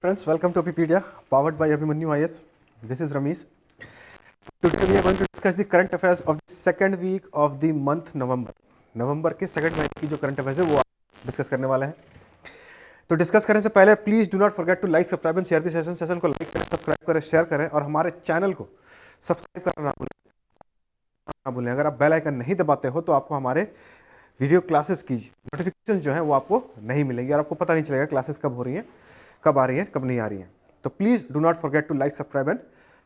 Friends, welcome to Wikipedia, powered by Abhimanyu IS. This is Ramesh. Today we are going to discuss the current affairs of the second week of the month November. नवंबर के second महीने की जो current affairs है वो discuss करने वाले हैं. तो डिस्कस करने से पहले please do not forget to like, subscribe and share the session. Session को लाइक करें, सब्सक्राइब करें, शेयर करें और हमारे चैनल को सब्सक्राइब करना ना भूलें. अगर आप बेल आइकन नहीं दबाते हो तो आपको हमारे वीडियो क्लासेस की नोटिफिकेशन जो है वो आपको नहीं मिलेंगी और आपको पता नहीं चलेगा क्लासेस कब हो रही हैं, कब आ रही है, कब नहीं आ रही है. तो please do not forget to like, subscribe and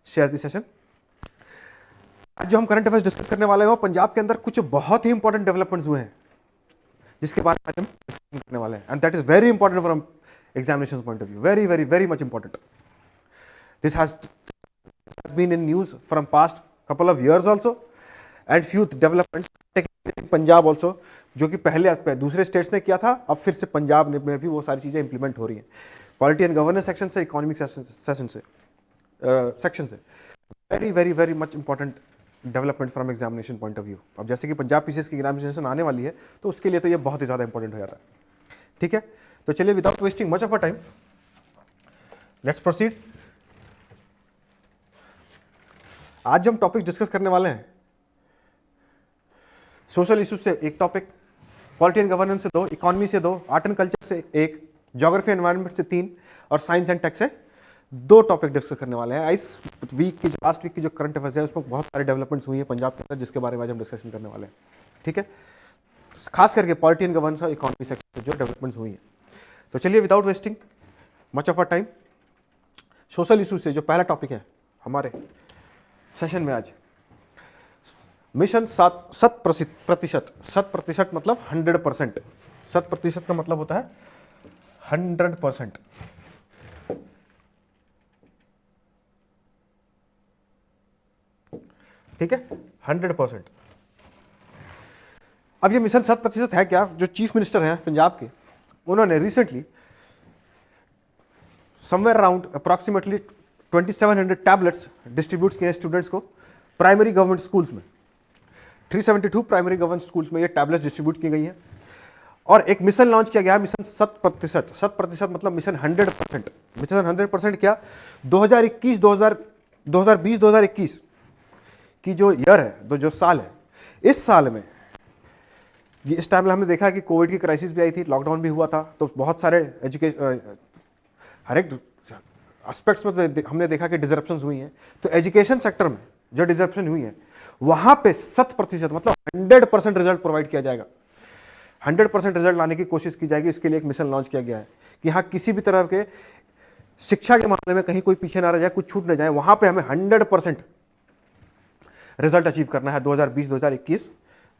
share the session. आज जो हम करंट अफेयर्स डिस्कस करने वाले हैं वो पंजाब के अंदर कुछ बहुत ही इंपॉर्टेंट डेवलपमेंट्स हुए हैं जिसके बारे में आज हम डिस्कस करने वाले हैं. And that is very important from examination point of view. Very very very much important. This has been in news from past couple of years also and few developments Punjab also, जो कि पहले दूसरे states ने किया था, अब फिर से पंजाब में भी वो सारी चीजें इंप्लीमेंट हो रही हैं. पॉलिटी एंड गवर्नेंस सेक्शन से, इकोनॉमिक सेक्शन से very very very much important development from examination point of view. अब जैसे कि पंजाब पीसीएस की एग्जामिनेशन आने वाली है तो उसके लिए तो ये बहुत ही ज़्यादा इंपॉर्टेंट हो जाता है. ठीक है, तो चलिए without wasting much of a time let's proceed. आज जो हम टॉपिक डिस्कस करने वाले हैं, सोशल इश्यूज से एक टॉपिक, पॉलिटी एंड गवर्नेंस से 2, इकोनॉमी से 2, आर्ट एंड कल्चर से 1, ज्योग्राफी एनवायरनमेंट से 3 और साइंस एंड टेक से 2 टॉपिक डिस्कस करने वाले हैं. इस वीक की लास्ट वीक की जो करंट अफेयर्स है उसमें बहुत सारे डेवलपमेंट्स हुई है पंजाब के अंदर जिसके बारे में आज हम डिस्कशन करने वाले हैं. ठीक है, खास करके पॉलिटी एंड गवर्नेंस और इकोनॉमी सेक्शन से जो डेवलपमेंट्स हुई है. तो चलिए without wasting much of a time, social issue से जो पहला टॉपिक है हमारे सेशन में आज, मिशन 100% मतलब 100%. 100% का मतलब होता है 100%. ठीक है, 100%. अब ये मिशन 100% है क्या? जो चीफ मिनिस्टर हैं पंजाब के, उन्होंने recently somewhere around approximately 2700 tablets distribute किए स्टूडेंट्स को प्राइमरी गवर्नमेंट स्कूल्स में. 372 प्राइमरी गवर्नमेंट स्कूल्स में ये टैबलेट्स डिस्ट्रीब्यूट की गई हैं और एक मिशन लॉन्च किया गया है, मिशन 100%. 100% मतलब मिशन 100%. मिशन 100% क्या? 2020-2021 की जो ईयर है, जो साल है, इस साल में इस टाइम में हमने देखा कि कोविड की क्राइसिस भी आई थी, लॉकडाउन भी हुआ था, तो बहुत सारे हर एक एस्पेक्ट्स में हमने देखा कि डिसरप्शंस हुई हैं. तो एजुकेशन सेक्टर में जो डिसरप्शन हुई है वहां पे 100% मतलब 100% रिजल्ट प्रोवाइड किया जाएगा. 100% रिजल्ट लाने की कोशिश की जाएगी. इसके लिए एक मिशन लॉन्च किया गया है कि हाँ, किसी भी तरह के शिक्षा के मामले में कहीं कोई पीछे ना रह जाए, कुछ छूट ना जाए. वहां पे हमें 100% रिजल्ट अचीव करना है 2020-2021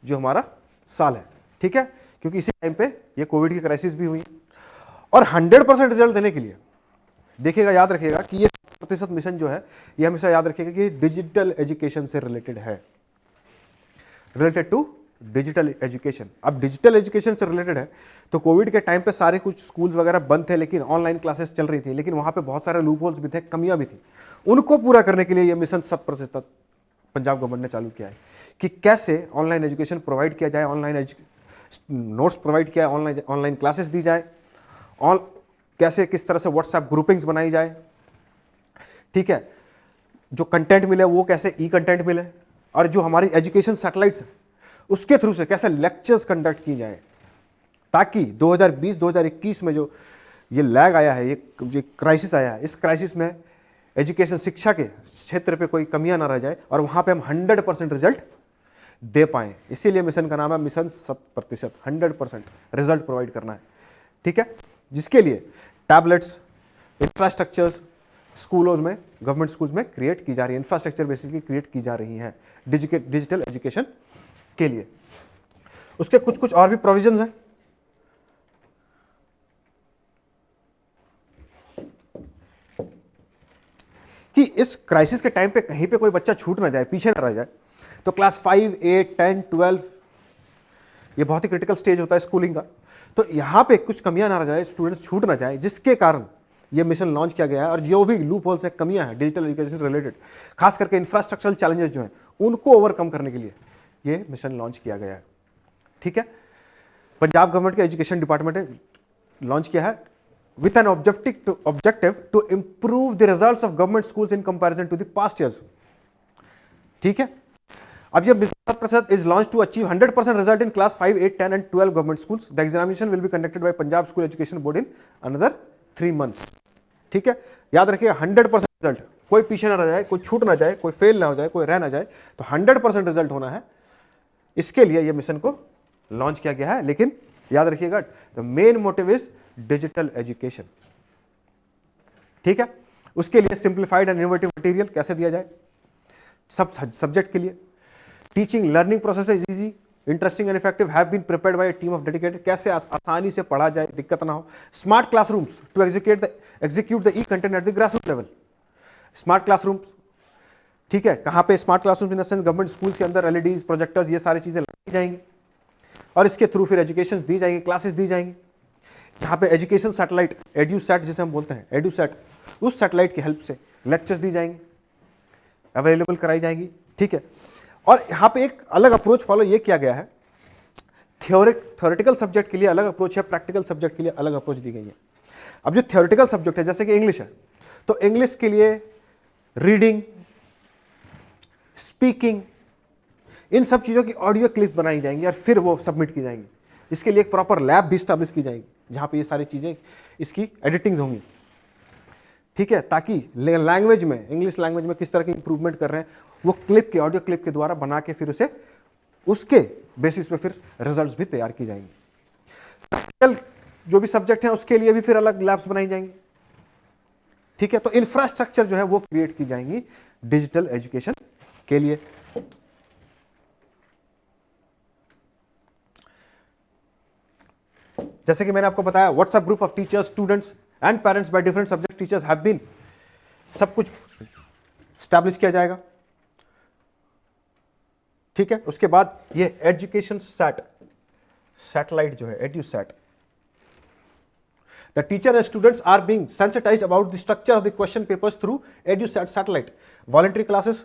जो हमारा साल है. ठीक है, क्योंकि इसी टाइम पे ये कोविड की क्राइसिस भी हुई और 100% रिजल्ट देने के लिए देखिएगा, याद रखिएगा कि ये 100% मिशन जो है ये हमेशा याद रखिएगा कि डिजिटल एजुकेशन से रिलेटेड है, रिलेटेड टू डिजिटल एजुकेशन. अब डिजिटल एजुकेशन से रिलेटेड है तो कोविड के टाइम पे सारे कुछ स्कूल्स वगैरह बंद थे, लेकिन ऑनलाइन क्लासेस चल रही थी, लेकिन वहां पे बहुत सारे लूप होल्स भी थे, कमियां भी थी. उनको पूरा करने के लिए ये मिशन 100% पंजाब गवर्नमेंट ने चालू किया है कि कैसे ऑनलाइन एजुकेशन प्रोवाइड किया जाए, ऑनलाइन नोट्स प्रोवाइड किया जाए, ऑनलाइन क्लासेस दी जाए, कैसे किस तरह से व्हाट्सएप ग्रुपिंग्स बनाई जाए. ठीक है, जो कंटेंट मिले वो कैसे ई कंटेंट मिले, और जो हमारी एजुकेशन सैटेलाइट्स है उसके थ्रू से कैसे लेक्चर्स कंडक्ट की जाए, ताकि 2020-2021 में जो ये लैग आया है, ये क्राइसिस आया है, इस क्राइसिस में एजुकेशन शिक्षा के क्षेत्र पे कोई कमियां ना रह जाए और वहां पे हम 100% रिजल्ट दे पाएं. इसीलिए मिशन का नाम है मिशन 100%. 100% रिजल्ट प्रोवाइड करना है. ठीक है, जिसके लिए टैबलेट्स, इंफ्रास्ट्रक्चर्स स्कूलों में, गवर्नमेंट स्कूल्स में क्रिएट की जा रही है, इंफ्रास्ट्रक्चर बेसिकली क्रिएट की जा रही है डिजिटल एजुकेशन के लिए. उसके कुछ और भी प्रोविजंस हैं. कि इस क्राइसिस के टाइम पे कहीं पे कोई बच्चा छूट ना जाए, पीछे ना रह जाए. तो क्लास 5, 8, 10, 12 ये बहुत ही क्रिटिकल स्टेज होता है स्कूलिंग का. तो यहां पे कुछ कमियां ना रह जाए, स्टूडेंट्स छूट ना जाए, जिसके कारण ये मिशन लॉन्च किया गया है. और जो भी लूप होल्स है, कमियां हैं डिजिटल एजुकेशन से रिलेटेड, खास करके इंफ्रास्ट्रक्चरल चैलेंजेस जो हैं उनको ओवरकम करने के लिए ये मिशन लॉन्च किया गया है. ठीक है, पंजाब गवर्नमेंट के एजुकेशन डिपार्टमेंट ने लॉन्च किया है with an objective to improve the results of government schools in comparison to the past years. ठीक है, अब ये मिशन प्रतिशत is launched to achieve 100% result in class 5, 8, 10 and 12 government schools. The examination will be conducted by Punjab School Education Board in another 3 months. ठीक है, याद रखिए 100% result, कोई पीछे ना रह जाए, कोई छूट ना जाए, कोई फेल ना हो जाए, कोई रह ना जाए, तो 100% रिजल्ट होना है। इसके लिए ये मिशन को लॉन्च किया गया है। लेकिन याद रखिएगा the main motive is digital education. ठीक है, उसके लिए सिंप्लीफाइड एंड इनोवेटिव मटेरियल कैसे दिया जाए सब सब्जेक्ट के लिए। Teaching learning process is easy, interesting and effective, have been prepared by a team of dedicated, कैसे आसानी से पढ़ा जाए, दिक्कत ना हो। Smart classrooms to execute the e content at the grassroot level. Smart classrooms, ठीक है, कहाँ पे smart classroom in the sense government schools के अंदर एलईडीज, प्रोजेक्टर्स, ये सारी चीजें लगाई जाएंगी और इसके थ्रू फिर एजुकेशन दी जाएगी, क्लासेस दी जाएंगी। यहाँ पे एजुकेशन सैटेलाइट, एड्यूसैट जिसे हम बोलते हैं, एड्यूसैट, उस सैटेलाइट की हेल्प से लेक्चर्स दी जाएंगे, अवेलेबल कराई जाएंगी। ठीक है, और यहाँ पे एक अलग अप्रोच फॉलो ये किया गया है, थ्योरेटिकल सब्जेक्ट के लिए अलग अप्रोच है, प्रैक्टिकल सब्जेक्ट के लिए अलग अप्रोच दी गई है। अब जो थ्योरेटिकल सब्जेक्ट है जैसे कि इंग्लिश है, तो इंग्लिश के लिए रीडिंग, स्पीकिंग, इन सब चीज़ों की ऑडियो क्लिप बनाई जाएंगी और फिर वो सबमिट की जाएंगी। इसके लिए एक प्रॉपर लैब भी स्टैब्लिश की जाएगी जहाँ पे ये सारी चीज़ें, इसकी एडिटिंग्स होंगी। ठीक है, ताकि लैंग्वेज में, इंग्लिश लैंग्वेज में किस तरह की इंप्रूवमेंट कर रहे हैं वो क्लिप के, ऑडियो क्लिप के द्वारा बना के फिर उसे उसके बेसिस पे फिर रिजल्ट्स भी तैयार की जाएंगी। प्रैक्टिकल जो भी सब्जेक्ट हैं उसके लिए भी फिर अलग लैब्स बनाई जाएंगी। ठीक है, तो इंफ्रास्ट्रक्चर जो है वो क्रिएट की जाएंगी डिजिटल एजुकेशन के लिए। जैसे कि मैंने आपको बताया, WhatsApp group of teachers, students and parents by different subject teachers have been, सब कुछ स्टैब्लिश किया जाएगा। ठीक है, उसके बाद ये एजुकेशन सैटेलाइट जो है EDUSAT, the teacher and students are being sensitised about the structure of the question papers through EDUSAT satellite. Voluntary classes,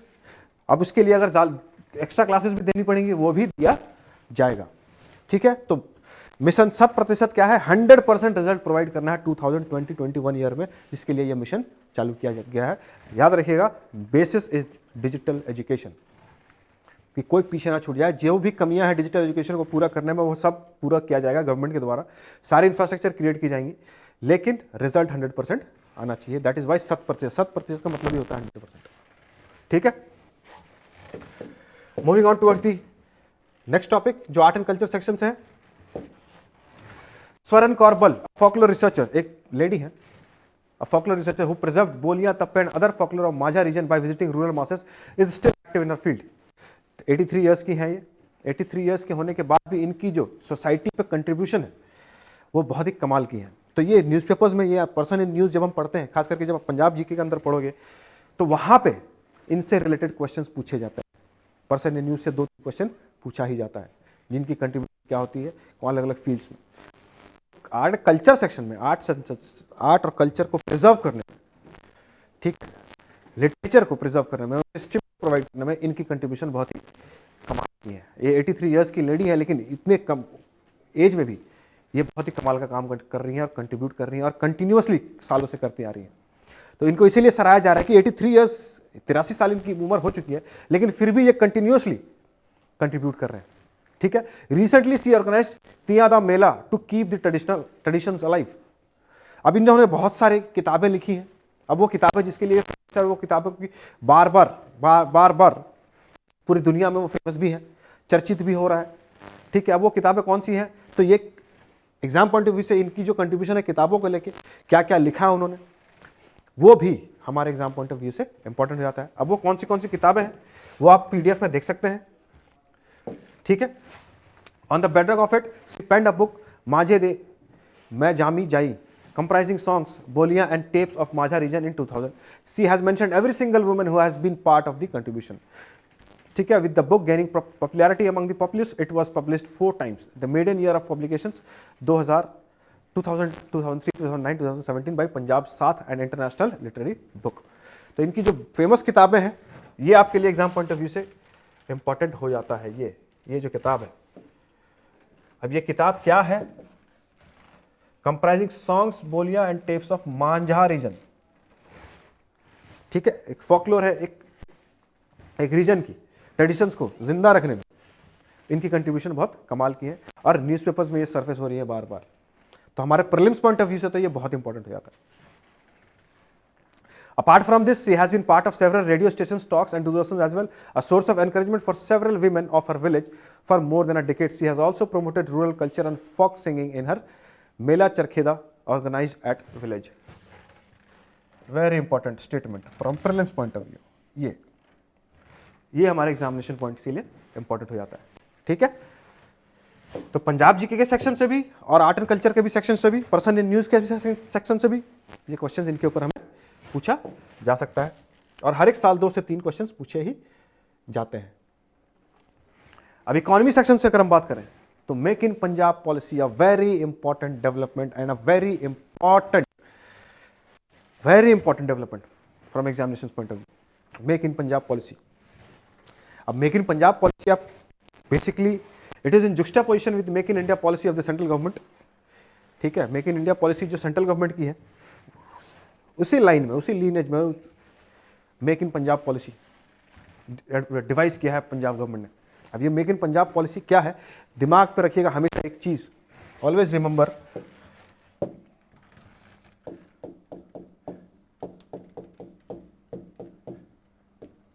अब उसके लिए अगर एक्स्ट्रा क्लासेस भी देनी पड़ेंगी वो भी दिया जाएगा। ठीक है, तो मिशन 100% क्या है, 100% रिजल्ट प्रोवाइड करना है 2020-21 ईयर में, जिसके लिए यह मिशन चालू किया गया है। याद रखिएगा, बेसिस इज डिजिटल एजुकेशन, कि कोई पीछे ना छूट जाए। जो भी कमियां हैं डिजिटल एजुकेशन को पूरा करने में वो सब पूरा किया जाएगा गवर्नमेंट के द्वारा, सारी इंफ्रास्ट्रक्चर क्रिएट की जाएंगी, लेकिन रिजल्ट 100% आना चाहिए। दैट इज वाई 100% का मतलब ही होता है 100%। ठीक है, moving on towards the next topic जो आर्ट एंड कल्चर सेक्शन से है। स्वरण कौर बल, folklore researcher, एक लेडी है, a folklore researcher who preserved बोलियां, तप्पे and other folklore of माझा region by visiting rural masses is still active in her field। 83 years की हैं ये। 83 इयर्स के होने के बाद भी इनकी जो सोसाइटी पे कंट्रीब्यूशन है वो बहुत ही कमाल की है। तो ये न्यूज़पेपर्स में, ये पर्सन इन न्यूज़ जब हम पढ़ते हैं, खास करके जब आप पंजाब जीके के अंदर पढ़ोगे तो वहाँ पे इनसे रिलेटेड क्वेश्चंस पूछे जाते हैं। पर्सन इन न्यूज़ से 2 क्वेश्चन पूछा ही जाता है, जिनकी कंट्रीब्यूशन क्या होती है कौन अलग अलग फील्ड्स में। आर्ट कल्चर सेक्शन में आर्ट और कल्चर को प्रिजर्व करने में, ठीक, लिटरेचर को प्रिजर्व करने में, हिस्ट्री प्रोवाइड करने में इनकी कंट्रीब्यूशन बहुत ही कमाल की है। ये 83 इयर्स की लेडी है, लेकिन इतने कम एज में भी ये बहुत ही कमाल का काम कर रही हैं और कंट्रीब्यूट कर रही हैं और कंटिन्यूअसली सालों से करती आ रही हैं। तो इनको इसीलिए सराहा जा रहा है कि 83 इयर्स, 83 साल इनकी उम्र हो चुकी है, लेकिन फिर भी ये कंटिन्यूअसली कंट्रीब्यूट कर रहे हैं। ठीक है, रिसेंटली सी ऑर्गेनाइज्ड तियादा मेला to keep the traditions alive. अब इन्होंने बहुत सारे किताबें लिखी हैं। अब वो किताबें जिसके लिए वो किताबों की बार बार पूरी दुनिया में वो फेमस भी है, चर्चित भी हो रहा है। ठीक है, अब वो किताबें कौन सी हैं, तो ये एग्जाम पॉइंट ऑफ व्यू से इनकी जो कंट्रीब्यूशन है किताबों को लेके, क्या क्या लिखा है उन्होंने, वो भी हमारे एग्जाम पॉइंट ऑफ व्यू से इंपॉर्टेंट हो जाता है। अब वो कौन सी किताबें हैं वो आप PDF में देख सकते हैं। ठीक है, on the bedrock of it she penned a book माझे दे मैं जामी जाई comprising songs, bolia and tapes of Majha region in 2000. She has mentioned every single woman who has been part of the contribution. ठीक है, with the book gaining popularity among the populace, it was published 4 times. The maiden year of publications 2000, 2003, 2009, 2017 by Punjab Saath and International Literary Book. तो इनकी जो famous किताबें हैं ये आपके लिए एग्जाम पॉइंट ऑफ व्यू से इंपॉर्टेंट हो जाता है। ये जो किताब है, अब ये किताब क्या है कंप्राइजिंग सॉन्ग्स, बोलियां and tappas of Majha region. ठीक है, एक फोकलोर है, एक रीजन की ट्रेडिशंस को जिंदा रखने में इनकी कंट्रीब्यूशन बहुत कमाल की है, और न्यूज़पेपर्स में ये सरफेस हो रही है बार बार। तो हमारे प्रीलिम्स पॉइंट ऑफ व्यू से तो ये बहुत इंपॉर्टेंट हो जाता है। Apart from this, she has been part of several radio stations, talks and discussions as well, a source of encouragement for several women of her village for more than a decade. She has also promoted rural culture and folk singing in her Mela Charkheda organized at village. Very important statement from prelims point of view. ये हमारे examination point के लिए important हो जाता है। ठीक है, तो पंजाब जीके के सेक्शन से भी और आर्ट एंड कल्चर के भी सेक्शन से भी, पर्सन इन न्यूज के सेक्शन से भी ये क्वेश्चंस इनके ऊपर हमें पूछा जा सकता है, और हर एक साल 2 से 3 क्वेश्चंस पूछे ही जाते हैं। अब इकोनॉमी सेक्शन से अगर हम बात करें तो make in Punjab policy a very important development and a very important development from examination point of view. Make in Punjab policy, अब मेक इन पंजाब पॉलिसी आप basically it is in juxtaposition with make in India policy of the central government. ठीक है, make in India policy जो central government की है उसी line में, उसी लीनेज में make in Punjab policy devise किया है पंजाब गवर्नमेंट ने। अब ये मेक इन पंजाब पॉलिसी क्या है, दिमाग पे रखिएगा हमेशा एक चीज, ऑलवेज रिमेंबर,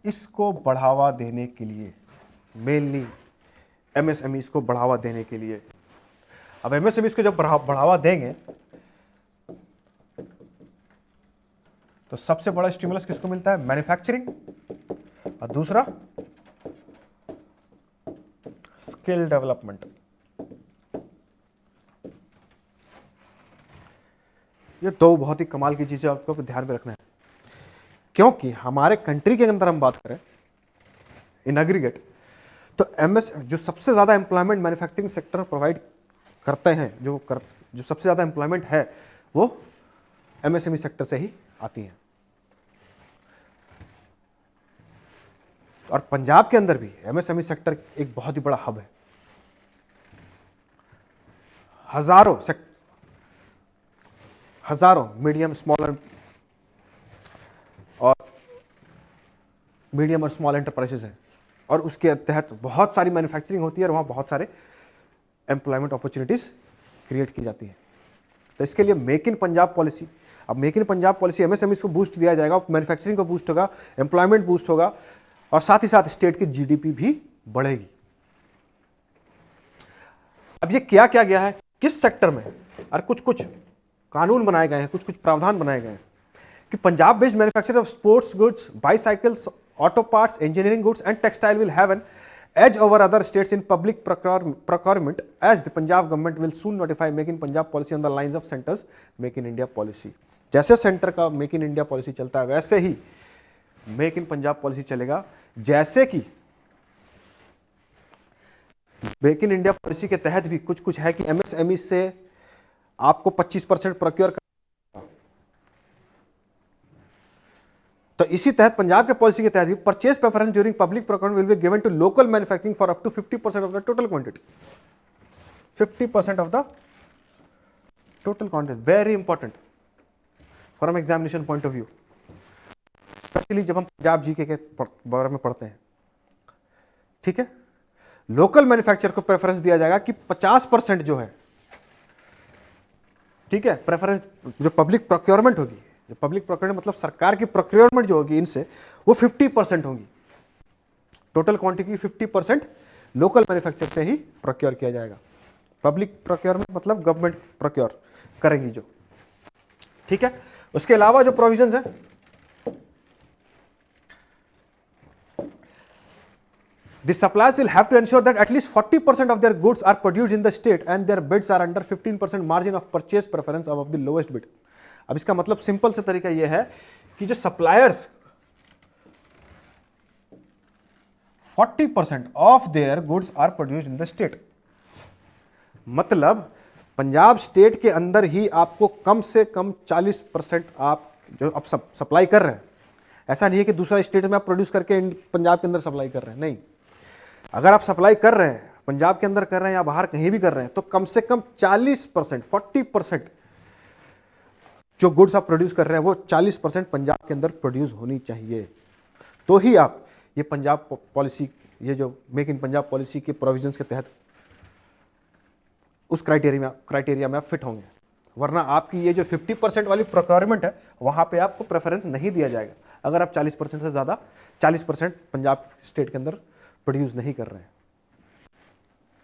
इसको बढ़ावा देने के लिए, मेनली एमएसएमई को बढ़ावा देने के लिए। अब एमएसएमई को जब बढ़ावा देंगे तो सबसे बड़ा स्टिमुलस किसको मिलता है, मैन्युफैक्चरिंग, और दूसरा स्किल डेवलपमेंट। ये 2 बहुत ही कमाल की चीजें आपको ध्यान में रखना है, क्योंकि हमारे कंट्री के अंदर हम बात करें इन एग्रीगेट तो एमएस जो सबसे ज्यादा एम्प्लॉयमेंट मैन्युफैक्चरिंग सेक्टर प्रोवाइड करते हैं, जो सबसे ज्यादा एम्प्लॉयमेंट है वो एमएसएमई सेक्टर से ही आती हैं। और पंजाब के अंदर भी एमएसएमई सेक्टर एक बहुत ही बड़ा हब है। हजारों मीडियम और स्मॉल एंटरप्राइजेस हैं, और उसके तहत बहुत सारी मैन्युफैक्चरिंग होती है और वहां बहुत सारे एम्प्लॉयमेंट अपॉर्चुनिटीज क्रिएट की जाती हैं। तो इसके लिए मेक इन पंजाब पॉलिसी, अब make in Punjab policy MSME को बूस्ट दिया जाएगा, मैन्युफैक्चरिंग को बूस्ट होगा, एम्प्लॉयमेंट बूस्ट होगा, और साथ ही साथ स्टेट की जीडीपी भी बढ़ेगी। अब ये क्या क्या गया है किस सेक्टर में, और कुछ कुछ कानून बनाए गए हैं, कुछ कुछ प्रावधान बनाए गए हैं कि Punjab based manufacture of sports goods, bicycles, auto parts, engineering goods and textile will have an edge over other states in public procurement as the Punjab government will soon notify Make in Punjab policy on the lines of center's Make in India policy। जैसे centre का make in India policy चलता है वैसे ही make in Punjab policy चलेगा। जैसे कि make in India policy के तहत भी कुछ कुछ है कि एमएसएमई से आपको 25% प्रोक्योर, तो इसी तहत पंजाब के पॉलिसी के तहत भी purchase preference during public procurement will be given to local manufacturing for up to 50% of the total quantity. 50% of the total quantity, very important from examination point of view, specially जब हम Punjab GK के बारे में पढ़ते हैं। ठीक है, local manufacture को प्रेफरेंस दिया जाएगा कि 50% जो है, ठीक है, प्रेफरेंस जो पब्लिक प्रोक्योरमेंट होगी, जो पब्लिक प्रोक्योरमेंट मतलब सरकार की प्रोक्योरमेंट जो होगी इनसे, वो 50% होगी। टोटल क्वांटिटी 50% लोकल मैन्युफैक्चर से ही प्रोक्योर किया जाएगा। पब्लिक प्रोक्योरमेंट मतलब गवर्नमेंट प्रोक्योर करेंगी जो। ठीक है, उसके अलावा जो प्रोविजंस है, the suppliers will have to ensure that at least 40% of their goods are produced in the state and their bids are under 15% margin of purchase preference above the lowest bid। अब इसका मतलब simple से तरीका यह है कि जो suppliers 40% of their goods are produced in the state, मतलब पंजाब स्टेट के अंदर ही आपको कम से कम 40% आप जो अब सप्लाई कर रहे हैं, ऐसा नहीं है कि दूसरा स्टेट में आप प्रोड्यूस करके पंजाब के अंदर सप्लाई कर रहे हैं, नहीं। अगर आप सप्लाई कर रहे हैं पंजाब के अंदर कर रहे हैं या बाहर कहीं भी कर रहे हैं, तो कम से कम 40%, 40% जो गुड्स आप प्रोड्यूस कर रहे हैं वो 40% पंजाब के अंदर प्रोड्यूस होनी चाहिए, तो ही आप ये पंजाब पॉलिसी, ये जो मेक इन पंजाब पॉलिसी के प्रोविजंस के तहत उस क्राइटेरिया में आप फिट होंगे। वरना आपकी ये जो 50% वाली प्रोक्योरमेंट है वहां पे आपको प्रेफरेंस नहीं दिया जाएगा अगर आप 40% से ज्यादा 40% पंजाब स्टेट के अंदर प्रोड्यूस नहीं कर रहे हैं।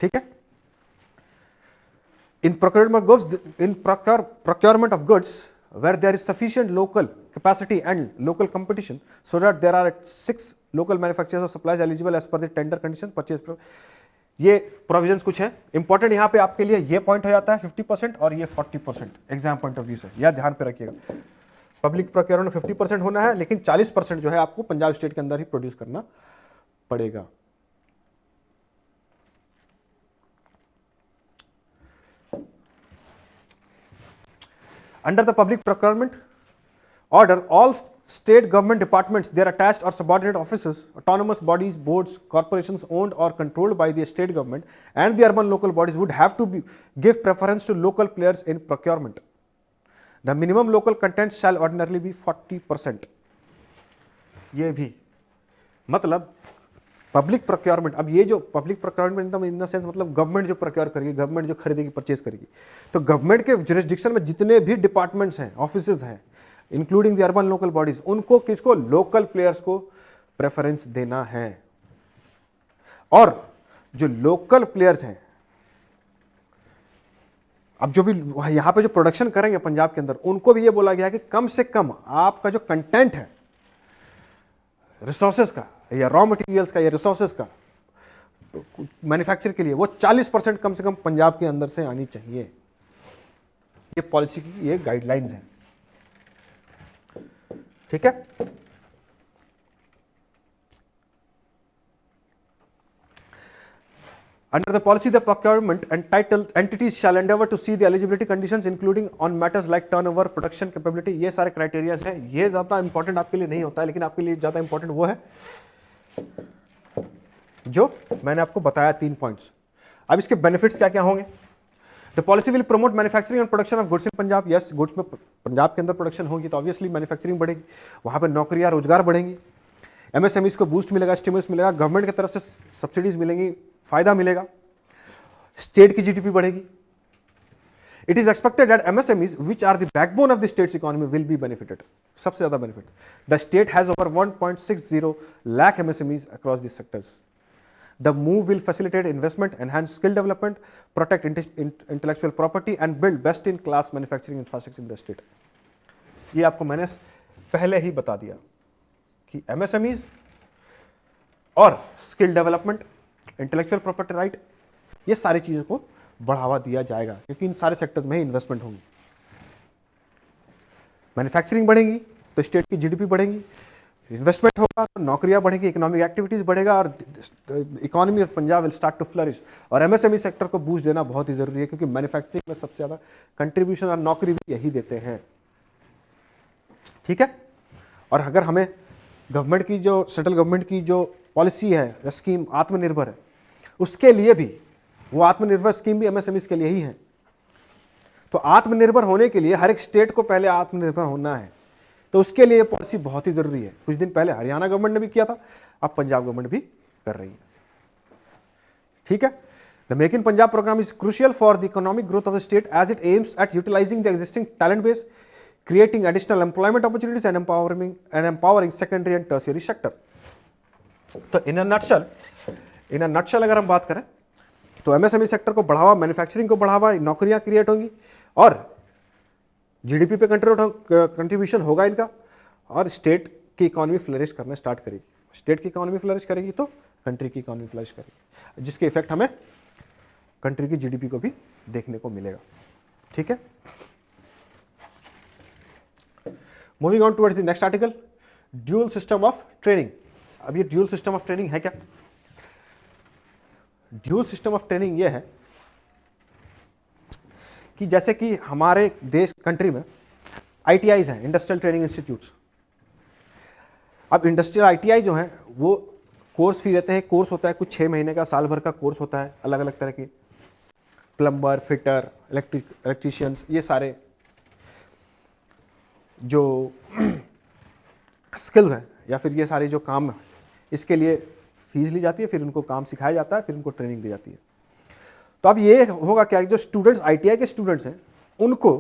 ठीक है। इन procurement of goods where there is sufficient local capacity and local competition so that there are 6 local manufacturers or suppliers eligible as per the tender condition purchase। ये प्रोविजंस कुछ है इंपॉर्टेंट यहां पे आपके लिए, ये पॉइंट हो जाता है 50% और ये 40% एग्जाम पॉइंट ऑफ व्यू से, यह ध्यान पे रखिएगा। पब्लिक प्रोक्योरमेंट 50% होना है, लेकिन 40% जो है आपको पंजाब स्टेट के अंदर ही प्रोड्यूस करना पड़ेगा। Under the public procurement order, all state government departments, their attached or subordinate offices, autonomous bodies, boards, corporations owned or controlled by the state government and the urban local bodies would have to give preference to local players in procurement. The minimum local content shall ordinarily be 40%. ये भी मतलब public procurement, अब ये जो public procurement in the sense मतलब government जो procure करेगी, government जो खरीदेगी, परचेज करेगी, तो गवर्नमेंट के जुरिस्डिक्शन में जितने भी डिपार्टमेंट्स हैं, ऑफिसेज हैं, including the urban local bodies, उनको किसको, लोकल प्लेयर्स को प्रेफरेंस देना है। और जो लोकल प्लेयर्स हैं, अब जो भी यहां पे जो प्रोडक्शन करेंगे पंजाब के अंदर, उनको भी ये बोला गया है कि कम से कम आपका जो कंटेंट है रिसोर्सेज का या रॉ मटेरियल्स का या रिसोर्सेज का मैन्युफैक्चर के लिए, वो 40% कम से कम पंजाब के अंदर से आनी चाहिए। ये पॉलिसी की ये गाइडलाइंस हैं। ठीक है। Under the policy, the procurement entitled entities shall endeavor to see the eligibility conditions, including on matters like turnover, production capability। ये सारे क्राइटेरियाज हैं। ये ज्यादा इंपॉर्टेंट आपके लिए नहीं होता है, लेकिन आपके लिए ज्यादा इंपॉर्टेंट वो है जो मैंने आपको बताया 3 पॉइंट्स। अब इसके बेनिफिट्स क्या क्या होंगे। The policy will promote manufacturing and production of goods in Punjab. Yes, goods में पंजाब के अंदर प्रोडक्शन होगी तो ऑब्वियसली मैन्युफैक्चरिंग बढ़ेगी, वहां पर नौकरियां, रोजगार बढ़ेंगी, एमएसएमईज को बूस्ट मिलेगा, स्टिमुलस मिलेगा, गवर्नमेंट की तरफ से सब्सिडीज मिलेंगी, फायदा मिलेगा, स्टेट की जीडीपी बढ़ेगी। It is expected that MSMEs which are the backbone of the state's economy will be benefited. सबसे ज्यादा benefit, the state has over 1.60 lakh MSMEs across this sectors. The move will facilitate investment, enhance skill development, protect intellectual property and build best-in-class manufacturing infrastructure in the state। ये आपको मैंने पहले ही बता दिया कि MSMEs और skill development, intellectual property right, ये सारी चीज़ों को बढ़ावा दिया जाएगा क्योंकि इन सारे सेक्टर्स में ही इन्वेस्टमेंट होंगी। मैन्युफैक्चरिंग बढ़ेगी तो स्टेट की जीडीपी बढ़ेगी, इन्वेस्टमेंट होगा तो नौकरियां बढ़ेंगी, इकोनॉमिक एक्टिविटीज बढ़ेगा और economy of Punjab will start to flourish. और एमएसएमई सेक्टर को बूस्ट देना बहुत ही जरूरी है क्योंकि मैन्युफैक्चरिंग में सबसे ज्यादा कंट्रीब्यूशन और नौकरी भी यही देते हैं। ठीक है। और अगर हमें गवर्नमेंट की जो सेंट्रल गवर्नमेंट की जो पॉलिसी है, स्कीम आत्मनिर्भर है, उसके लिए भी वो आत्मनिर्भर स्कीम भी एमएसएमईज के लिए ही है। तो आत्मनिर्भर होने के लिए हर एक स्टेट को पहले आत्मनिर्भर होना है, तो उसके लिए पॉलिसी बहुत ही जरूरी है। कुछ दिन पहले हरियाणा गवर्नमेंट ने भी किया था, अब पंजाब गवर्नमेंट भी कर रही है। ठीक है। The make in Punjab programme is crucial for the economic growth of the state as it aims at utilising the existing talent base, creating additional employment opportunities and empowering secondary and tertiary sector. तो in a nutshell अगर हम बात करें तो MSME sector को बढ़ावा, manufacturing को बढ़ावा, नौकरियां क्रिएट होंगी और जीडीपी पे कंट्रीब्यूशन होगा इनका, और स्टेट की इकोनॉमी फ्लरिश करना स्टार्ट करेगी। स्टेट की इकोनॉमी फ्लरिश करेगी तो कंट्री की इकोनॉमी फ्लरिश करेगी, जिसके इफेक्ट हमें कंट्री की जीडीपी को भी देखने को मिलेगा। ठीक है। Moving on towards the next article, dual system of training. अब ये ड्यूअल सिस्टम ऑफ ट्रेनिंग है क्या? ड्यूअल सिस्टम ऑफ ट्रेनिंग ये है कि जैसे कि हमारे देश कंट्री में आईटीआईज हैं, इंडस्ट्रियल ट्रेनिंग इंस्टीट्यूट्स। अब इंडस्ट्रियल आईटीआई जो हैं वो कोर्स फी देते हैं। कोर्स होता है कुछ 6 महीने का, साल भर का कोर्स होता है, अलग अलग तरह के प्लम्बर, फिटर, इलेक्ट्रिशियंस, ये सारे जो स्किल्स हैं या फिर ये सारे जो काम हैं, इसके लिए फीस ली जाती है, फिर उनको काम सिखाया जाता है, फिर उनको ट्रेनिंग दी जाती है। तो अब ये होगा क्या, जो स्टूडेंट्स आईटीआई के स्टूडेंट्स हैं उनको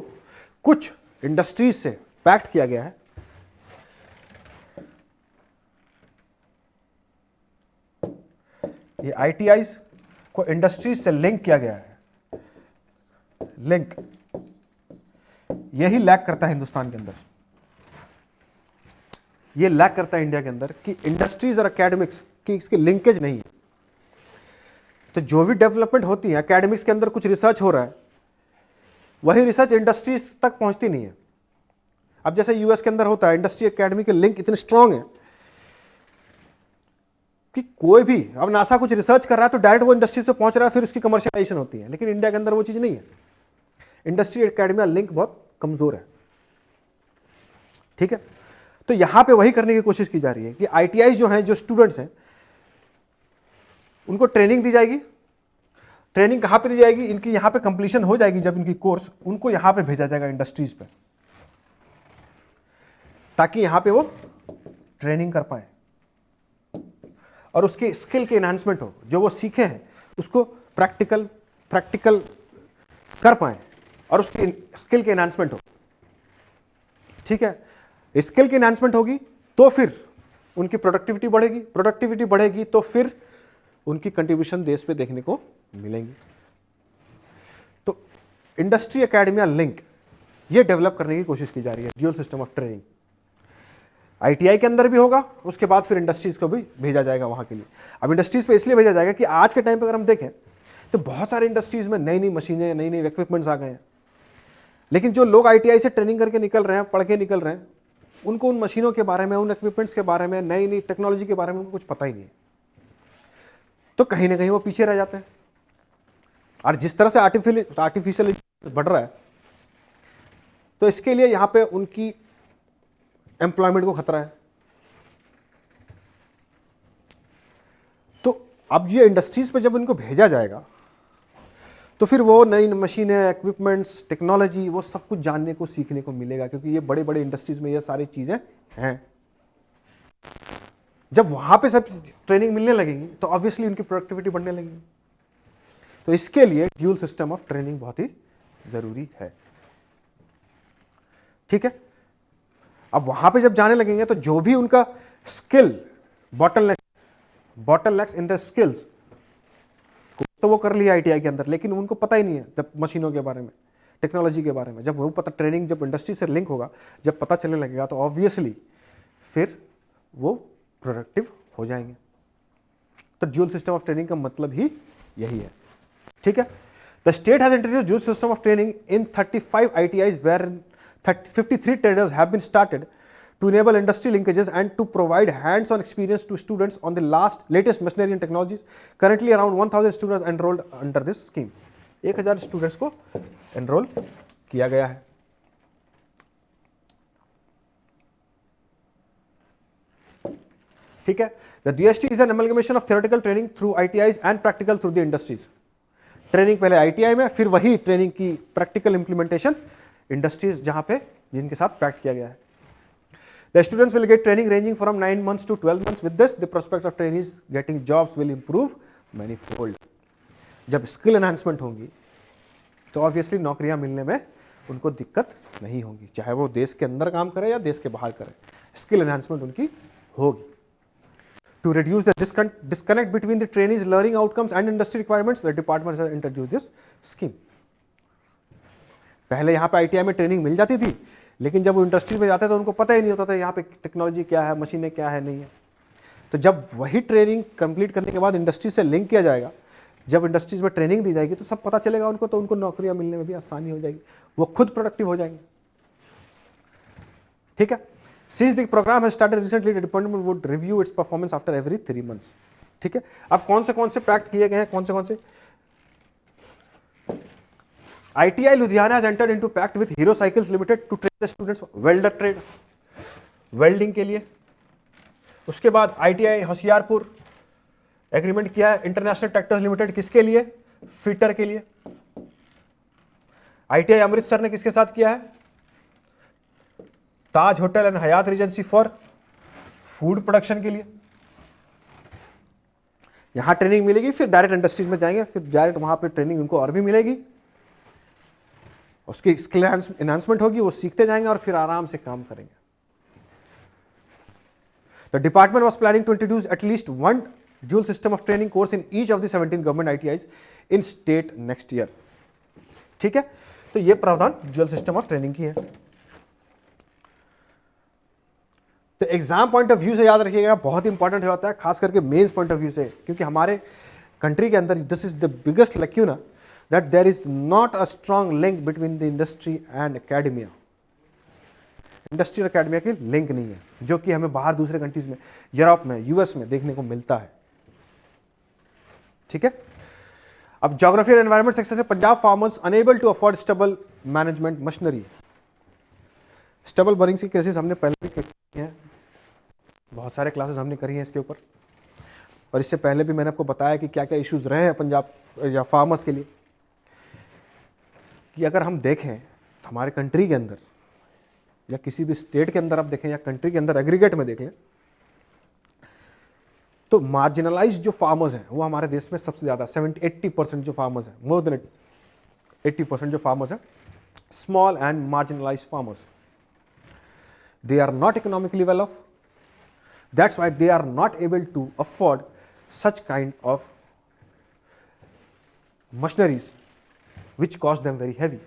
कुछ इंडस्ट्रीज से पैक्ट किया गया है। ये आईटीआईज को इंडस्ट्रीज से लिंक किया गया है। लिंक यही लैक करता है हिंदुस्तान के अंदर, ये लैक करता है इंडिया के अंदर कि इंडस्ट्रीज और एकेडमिक्स की इसकी लिंकेज नहीं है। तो जो भी डेवलपमेंट होती है एकेडमिक्स के अंदर, कुछ रिसर्च हो रहा है, वही रिसर्च इंडस्ट्रीज तक पहुंचती नहीं है। अब जैसे यूएस के अंदर होता है, इंडस्ट्री एकेडमी के लिंक इतने स्ट्रांग है कि कोई भी, अब नासा कुछ रिसर्च कर रहा है तो डायरेक्ट वो इंडस्ट्री से पहुंच रहा है, फिर उसकी कमर्शियलाइजेशन होती है। लेकिन इंडिया के अंदर वो चीज नहीं है, इंडस्ट्री एकेडमी लिंक बहुत कमजोर है। ठीक है, तो यहां पे वही करने की कोशिश की जा रही है कि आईटीआई जो हैं, जो स्टूडेंट्स हैं, उनको ट्रेनिंग दी जाएगी। ट्रेनिंग कहां पे दी जाएगी, इनकी यहां पे कंप्लीशन हो जाएगी जब इनकी कोर्स, उनको यहां पे भेजा जाएगा इंडस्ट्रीज पे, ताकि यहां पे वो ट्रेनिंग कर पाए और उसके स्किल के एनहांसमेंट हो, जो वो सीखे हैं उसको प्रैक्टिकल कर पाए और उसके स्किल के एनहांसमेंट हो। ठीक है, स्किल की एनहांसमेंट होगी तो फिर उनकी प्रोडक्टिविटी बढ़ेगी तो फिर उनकी कंट्रीब्यूशन देश पे देखने को मिलेंगी। तो इंडस्ट्री एकेडमिया लिंक ये डेवलप करने की कोशिश की जा रही है, dual system of training. ITI के अंदर भी होगा, उसके बाद फिर इंडस्ट्रीज को भी भेजा जाएगा वहां के लिए। अब इंडस्ट्रीज पे इसलिए भेजा जाएगा कि आज के टाइम पे अगर हम देखें तो बहुत सारे इंडस्ट्रीज में नई नई मशीनें, नई नई इक्विपमेंट्स आ गए हैं, लेकिन जो लोग आईटीआई से ट्रेनिंग करके निकल रहे हैं, पढ़ के निकल रहे हैं, उनको उन मशीनों के बारे में, उन इक्विपमेंट्स के बारे में, नई नई टेक्नोलॉजी के बारे में उनको कुछ पता ही नहीं है। तो कहीं ना कहीं वो पीछे रह जाते हैं। और जिस तरह से आर्टिफिशियल बढ़ रहा है, तो इसके लिए यहां पे उनकी एम्प्लॉयमेंट को खतरा है। तो अब ये इंडस्ट्रीज पे जब इनको भेजा जाएगा तो फिर वो नई मशीनें, इक्विपमेंट्स, टेक्नोलॉजी, वो सब कुछ जानने को, सीखने को मिलेगा, क्योंकि ये बड़े बड़े इंडस्ट्रीज में ये सारी चीजें हैं। जब वहां पे सब ट्रेनिंग मिलने लगेगी तो ऑब्वियसली उनकी प्रोडक्टिविटी बढ़ने लगेगी। तो इसके लिए ड्यूल सिस्टम ऑफ ट्रेनिंग बहुत ही जरूरी है। ठीक है, अब वहां पे जब जाने लगेंगे तो जो भी उनका skill bottlenecks in the skills, तो वो कर लिया आईटीआई के अंदर, लेकिन उनको पता ही नहीं है जब मशीनों के बारे में, टेक्नोलॉजी के बारे में। जब वो पता, ट्रेनिंग जब इंडस्ट्री से लिंक होगा, जब पता चलने लगेगा, तो ऑब्वियसली फिर वो प्रोडक्टिव हो जाएंगे। तो ड्यूल सिस्टम ऑफ ट्रेनिंग का मतलब ही यही है। ठीक है, the state has introduced dual system of training in 35 ITIs where 53 traders have been started to enable industry linkages and to provide hands-on experience to students on the latest machinery and technologies. Currently around 1000 students enrolled under this scheme. 1000 students को enrol किया गया है। ठीक है, the DST is an amalgamation of theoretical training through ITIs and practical through the industries. Training पहले ITI में, फिर वही ट्रेनिंग की प्रैक्टिकल इंप्लीमेंटेशन इंडस्ट्रीज जहां पे जिनके साथ पैक्ट किया गया है। The students will get training ranging from 9 months to 12 months. With this, the prospect of trainees getting jobs will improve manifold. जब स्किल एनहांसमेंट होगी तो ऑब्वियसली नौकरियां मिलने में उनको दिक्कत नहीं होगी, चाहे वो देश के अंदर काम करे या देश के बाहर करे, स्किल एनहांसमेंट उनकी होगी। To reduce the disconnect between the trainees' learning outcomes and industry requirements, the department has introduced this scheme. पहले यहाँ पे आईटीआई में ट्रेनिंग मिल जाती थी, लेकिन जब वो इंडस्ट्री में जाते थे तो उनको पता ही नहीं होता था यहाँ पे टेक्नोलॉजी क्या है, मशीनें क्या है, नहीं है। तो जब वही ट्रेनिंग कंप्लीट करने के बाद इंडस्ट्री से लिंक किया जाएगा, जब इंडस्ट्रीज में ट्रेनिंग दी जाएगी, तो सब पता चलेगा उनको, तो उनको नौकरियां मिलने में भी आसानी हो जाएगी, वो खुद प्रोडक्टिव हो जाएंगे। ठीक है, Since the program has started recently, the department would review its performance after every 3 months. ठीक है, अब कौन से पैक्ट किए गए हैं, कौन से ITI Ludhiana has entered into pact with Hero Cycles Limited to train the students welder trade, welding के लिए। उसके बाद ITI होशियारपुर एग्रीमेंट किया है इंटरनेशनल ट्रैक्टर्स लिमिटेड, किसके लिए, फिटर के लिए। ITI अमृतसर ने किसके साथ किया है, Taj hotel and Hyatt Regency for food production के लिए, यहां ट्रेनिंग मिलेगी, फिर डायरेक्ट इंडस्ट्रीज में जाएंगे, फिर डायरेक्ट वहां पे ट्रेनिंग उनको और भी मिलेगी, उसकी स्किल एनहांसमेंट होगी, वो सीखते जाएंगे और फिर आराम से काम करेंगे। The department was planning to introduce at least one dual system of training course in each of the 17 government ITIs in state next year. ठीक है, तो ये प्रावधान ड्यूल सिस्टम ऑफ ट्रेनिंग की है। तो एग्जाम पॉइंट ऑफ व्यू से याद रखिएगा, बहुत इंपॉर्टेंट होता है, खास करके मेंस पॉइंट ऑफ व्यू से, क्योंकि हमारे कंट्री के अंदर this is the biggest lacuna that there is not a strong link between the industry and academia. Industry और एकेडमिया की लिंक नहीं है, जो कि हमें बाहर दूसरे कंट्रीज में, यूरोप में, US में देखने को मिलता है। ठीक है, अब ज्योग्राफी और एनवायरमेंट सेक्शन में Punjab farmers unable to afford stubble management machinery. Stubble burning की केसेस हमने पहले भी की हैं, बहुत सारे क्लासेस हमने करी हैं इसके ऊपर, और इससे पहले भी मैंने आपको बताया कि क्या क्या इश्यूज रहे हैं पंजाब या फार्मर्स के लिए। कि अगर हम देखें हमारे कंट्री के अंदर या किसी भी स्टेट के अंदर आप देखें या कंट्री के अंदर एग्रीगेट में देख लें, तो मार्जिनलाइज्ड जो फार्मर्स हैं वो हमारे देश में सबसे ज़्यादा 70-80% जो फार्मर्स हैं, मोर देन 80% जो फार्मर्स हैं, small and marginalised farmers, they are not economically well off, that's why they are not able to afford such kind of machineries which cost them very heavy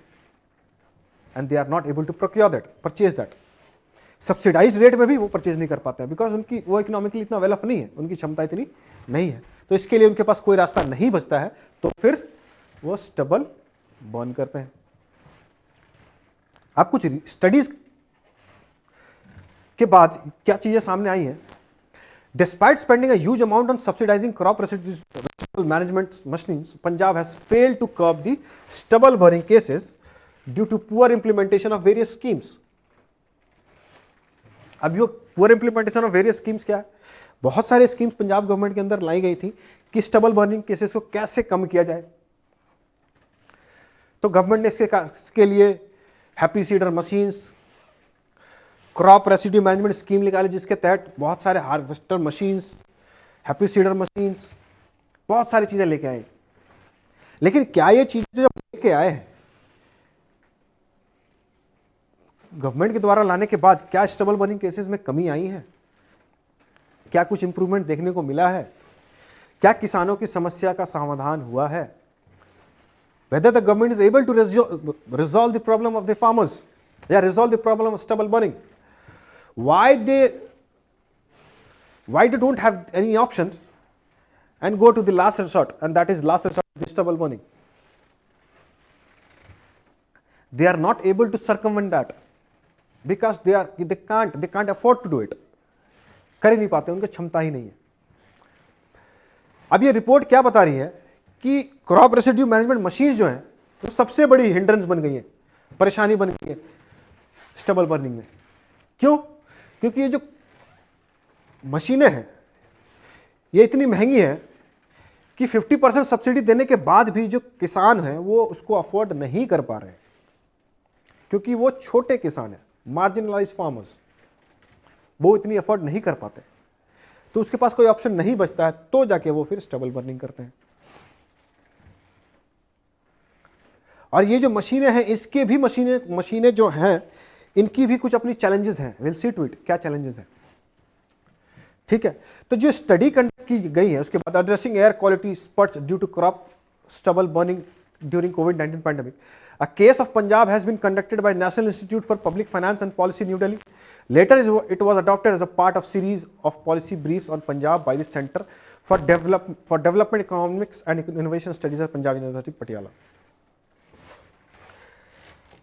and they are not able to purchase that. Subsidized rate में भी वो purchase नहीं कर पाते हैं, because उनकी वो economically इतना वेल ऑफ नहीं है, उनकी क्षमता इतनी नहीं है, तो इसके लिए उनके पास कोई रास्ता नहीं बचता है, तो फिर वो स्टबल बर्न करते हैं। आप कुछ स्टडीज के बाद क्या चीजें सामने आई हैं, despite spending a huge amount on subsidizing crop residual management machines, Punjab has failed to curb the stubble burning cases due to poor implementation of various schemes. अब ये poor implementation of various schemes क्या है? बहुत सारे schemes Punjab government के अंदर लाई गई थी कि स्टबल बर्निंग केसेस को कैसे कम किया जाए। तो गवर्नमेंट ने इसके लिए happy seeder machines, crop residue management scheme निकाली, जिसके तहत बहुत सारे harvester machines, happy seeder machines, बहुत सारी चीजें लेके आए। लेकिन क्या ये चीजें जब लेके आए हैं गवर्नमेंट के द्वारा लाने के बाद, क्या स्टबल बर्निंग केसेस में कमी आई है? क्या कुछ इंप्रूवमेंट देखने को मिला है? क्या किसानों की समस्या का समाधान हुआ है? Whether the government is able to resolve the problem of the farmers, resolve the problem of stubble burning. Why they don't have any options and go to the last resort, and that is last resort, the stubble burning. They are not able to circumvent that because they can't afford to do it. कर ही नहीं पाते, उनकी क्षमता ही नहीं है। अब ये report क्या बता रही है कि क्रॉप रेसिड्यू मैनेजमेंट मशीन जो हैं वो सबसे बड़ी हिंड्रेंस बन गई है, परेशानी बन गई है स्टबल बर्निंग में। क्यों? क्योंकि ये जो मशीनें हैं ये इतनी महंगी है कि 50% सब्सिडी देने के बाद भी जो किसान हैं वो उसको अफोर्ड नहीं कर पा रहे हैं, क्योंकि वो छोटे किसान हैं, मार्जिनलाइज्ड फार्मर्स, वो इतनी अफोर्ड नहीं कर पाते, तो उसके पास कोई ऑप्शन नहीं बचता है, तो जाके वो फिर स्टबल बर्निंग करते हैं। और ये जो मशीनें हैं, इसके भी मशीनें जो हैं इनकी भी कुछ अपनी चैलेंजेस हैं। विल सी टू इट, क्या चैलेंजेस हैं। ठीक है, तो जो स्टडी कंडक्ट की गई है उसके बाद, addressing air quality spots due to crop stubble burning during कोविड-19 pandemic, a case of Punjab has been conducted by National Institute for Public Finance and Policy, New Delhi. Later it was adopted as a part of series of policy briefs on Punjab by the Center for Development Economics and Innovation Studies at Punjab University, Patiala.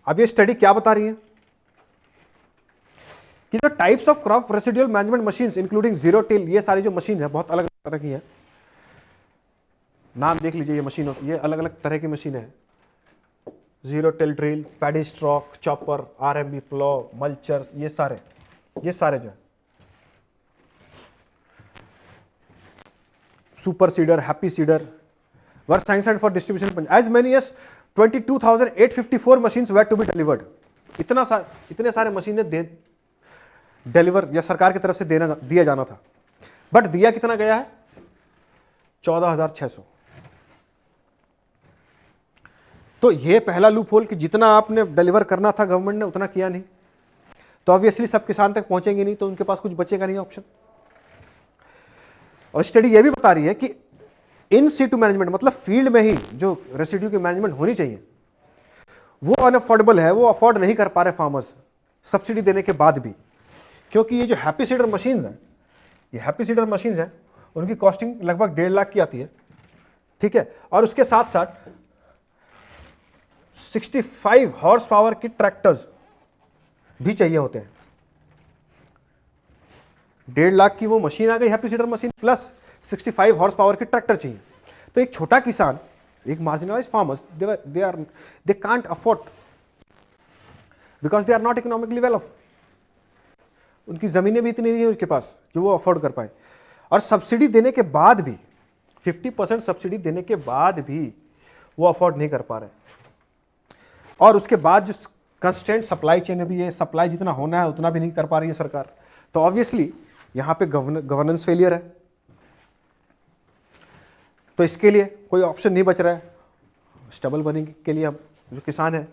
अब ये study क्या बता रही है कि जो types of crop residual management machines including zero till, ये सारी जो मशीन है बहुत अलग तरह की है। नाम देख लीजिए, ये मशीन होती है, अलग अलग तरह की मशीनें हैं। Zero till drill, paddy straw, chopper, RMB plough, mulcher, ये सारे जो है, super seeder, happy seeder, were sanctioned for distribution. As many as 22,854 machines were to be delivered. इतने सारे मशीनें डिलीवर या सरकार की तरफ से दिया जाना था, बट दिया कितना गया है? 14,600। तो ये पहला लूप होल कि जितना आपने डिलीवर करना था गवर्नमेंट ने उतना किया नहीं, तो ऑब्वियसली सब किसान तक पहुंचेंगे नहीं, तो उनके पास कुछ बचेगा नहीं ऑप्शन। और स्टडी ये भी बता रही है कि इन सीटू मैनेजमेंट मतलब फील्ड में ही जो रेसिड्यू की मैनेजमेंट होनी चाहिए वो अनअफोर्डेबल है, वो अफोर्ड नहीं कर पा रहे फार्मर्स सब्सिडी देने के बाद भी, क्योंकि ये जो हैप्पी सीडर मशीन्स हैं, ये हैप्पी सीडर मशीन्स हैं, उनकी कॉस्टिंग लगभग 1.5 लाख की आती है, ठीक है। और उसके साथ साथ 65 हॉर्स पावर की ट्रैक्टर्स भी चाहिए होते हैं। 1.5 लाख की वो मशीन आ गई happy seeder machine, plus 65 horse power की ट्रैक्टर चाहिए। तो एक छोटा किसान, एक marginalised farmers, they can't afford because they are not economically well off. उनकी जमीनें भी इतनी नहीं है उसके पास जो वो अफोर्ड कर पाए, और सब्सिडी देने के बाद भी 50% सब्सिडी देने के बाद भी वो अफोर्ड नहीं कर पा रहे। और उसके बाद जो कंस्टेंट सप्लाई चेन है भी, ये सप्लाई जितना होना है उतना भी नहीं कर पा रही है सरकार, तो ऑब्वियसली यहां पे गवर्नेंस फेलियर है। तो इसके लिए कोई ऑप्शन नहीं बच रहा है स्टेबल बनने के लिए। अब जो किसान है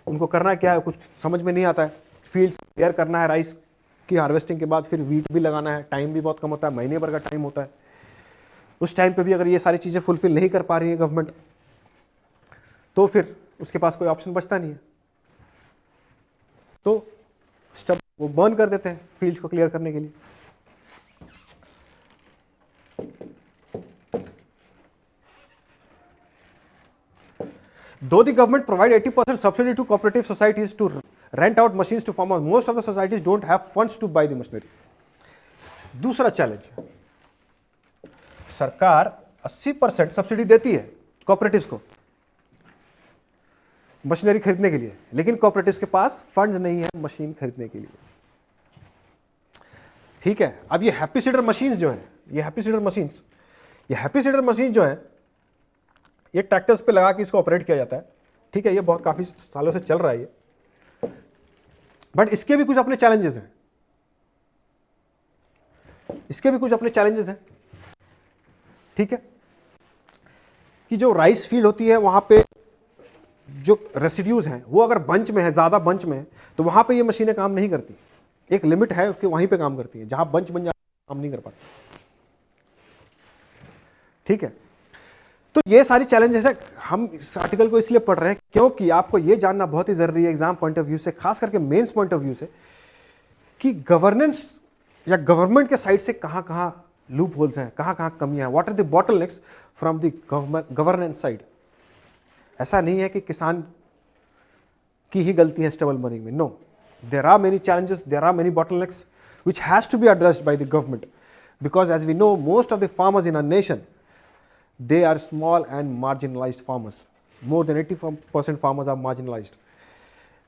उनको करना क्या है, कुछ समझ में नहीं आता है। फील्ड क्लियर करना है राइस की हार्वेस्टिंग के बाद, फिर वीट भी लगाना है, टाइम भी बहुत कम होता है, महीने भर का टाइम होता है। उस टाइम पे भी अगर ये सारी चीज़ें फुलफिल नहीं कर पा रही है गवर्नमेंट, तो फिर उसके पास कोई ऑप्शन बचता नहीं है, तो स्टेप वो बर्न कर देते हैं फील्ड को क्लियर करने के लिए। Though the government provide 80% subsidy to cooperative societies to rent out machines to farmers, most of the societies don't have funds to buy the machinery. दूसरा चैलेंज, सरकार 80% सब्सिडी देती है कोऑपरेटिव्स को मशीनरी खरीदने के लिए, लेकिन कोऑपरेटिव्स के पास फंड नहीं है मशीन खरीदने के लिए, ठीक है। अब ये हैप्पी सीडर मशीन्स जो है, ये हैप्पी सीडर मशीन जो है, ये ट्रैक्टर्स पे लगा के इसको ऑपरेट किया जाता है, ठीक है। ये बहुत काफी सालों से चल रहा है ये, बट इसके भी कुछ अपने चैलेंजेस हैं, ठीक है। कि जो राइस फील्ड होती है वहां पे जो रेसिड्यूज हैं वो अगर बंच में है, ज्यादा बंच में है, तो वहां पे ये मशीनें काम नहीं करती। एक लिमिट है उसके, वहीं पे काम करती है, जहां बंच बन जाता है काम नहीं कर पाती, ठीक है। तो ये सारी चैलेंजेस है। हम इस आर्टिकल को इसलिए पढ़ रहे हैं क्योंकि आपको ये जानना बहुत ही जरूरी है एग्जाम पॉइंट ऑफ व्यू से, खास करके मेंस पॉइंट ऑफ व्यू से, कि गवर्नेंस या गवर्नमेंट के साइड से कहां कहां लूप होल्स हैं, कहां कहां कमियां हैं, what are the bottlenecks from the governance side. ऐसा नहीं है कि किसान की ही गलती है स्टेबल बर्निंग में, no, there are many challenges, there are many bottlenecks which has to be addressed by the government, because as we know most of the farmers in our nation, they are small and marginalized farmers. More than 80% farmers are marginalized.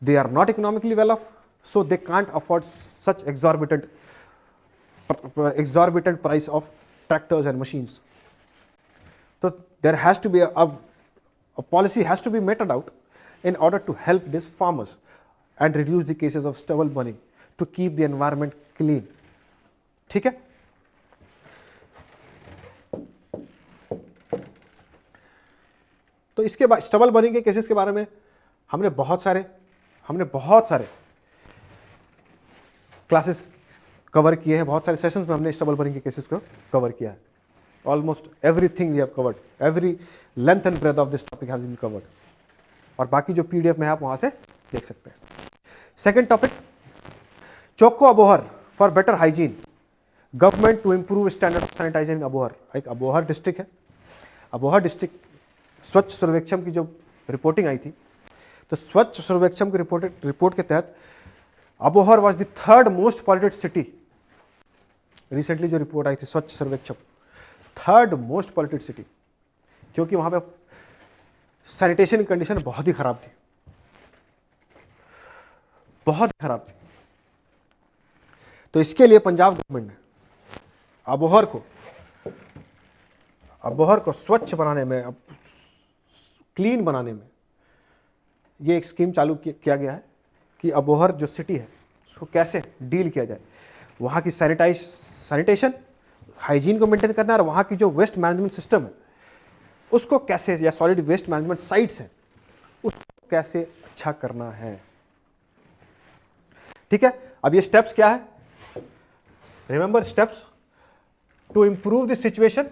They are not economically well off, so they can't afford such exorbitant price of tractors and machines. So there has to be a policy has to be meted out in order to help these farmers and reduce the cases of stubble burning, to keep the environment clean. ठीक है। तो इसके बाद stubble burning के cases के बारे में हमने बहुत सारे क्लासेस कवर किए हैं, बहुत सारे सेशंस में हमने स्टबल बर्निंग के केसेस को कवर किया है। Almost everything we have covered, every length and breadth of this topic has been covered, और बाकी जो पीडीएफ में आप वहां से देख सकते हैं। Second topic, Chakkho Abohar for better hygiene, government to improve standard of sanitisation in Abohar. एक अबोहर डिस्ट्रिक्ट है, अबोहर डिस्ट्रिक्ट स्वच्छ सर्वेक्षण की जो रिपोर्टिंग आई थी, तो स्वच्छ सर्वेक्षण की रिपोर्ट के तहत Abohar was the third most polluted city. Recently जो रिपोर्ट आई थी स्वच्छ सर्वेक्षण, थर्ड मोस्ट पॉल्यूटेड सिटी, क्योंकि वहां पे सैनिटेशन कंडीशन बहुत ही खराब थी, बहुत खराब थी। तो इसके लिए पंजाब गवर्नमेंट ने अबोहर को स्वच्छ बनाने में, क्लीन बनाने में ये एक स्कीम चालू किया गया है कि अबोहर जो सिटी है उसको कैसे डील किया जाए, वहाँ की सैनिटेशन हाइजीन को मेंटेन करना, और वहाँ की जो वेस्ट मैनेजमेंट सिस्टम है उसको कैसे, या सॉलिड वेस्ट मैनेजमेंट साइट्स है उसको कैसे अच्छा करना है। ठीक है, अब ये स्टेप्स क्या है, remember steps to improve this situation,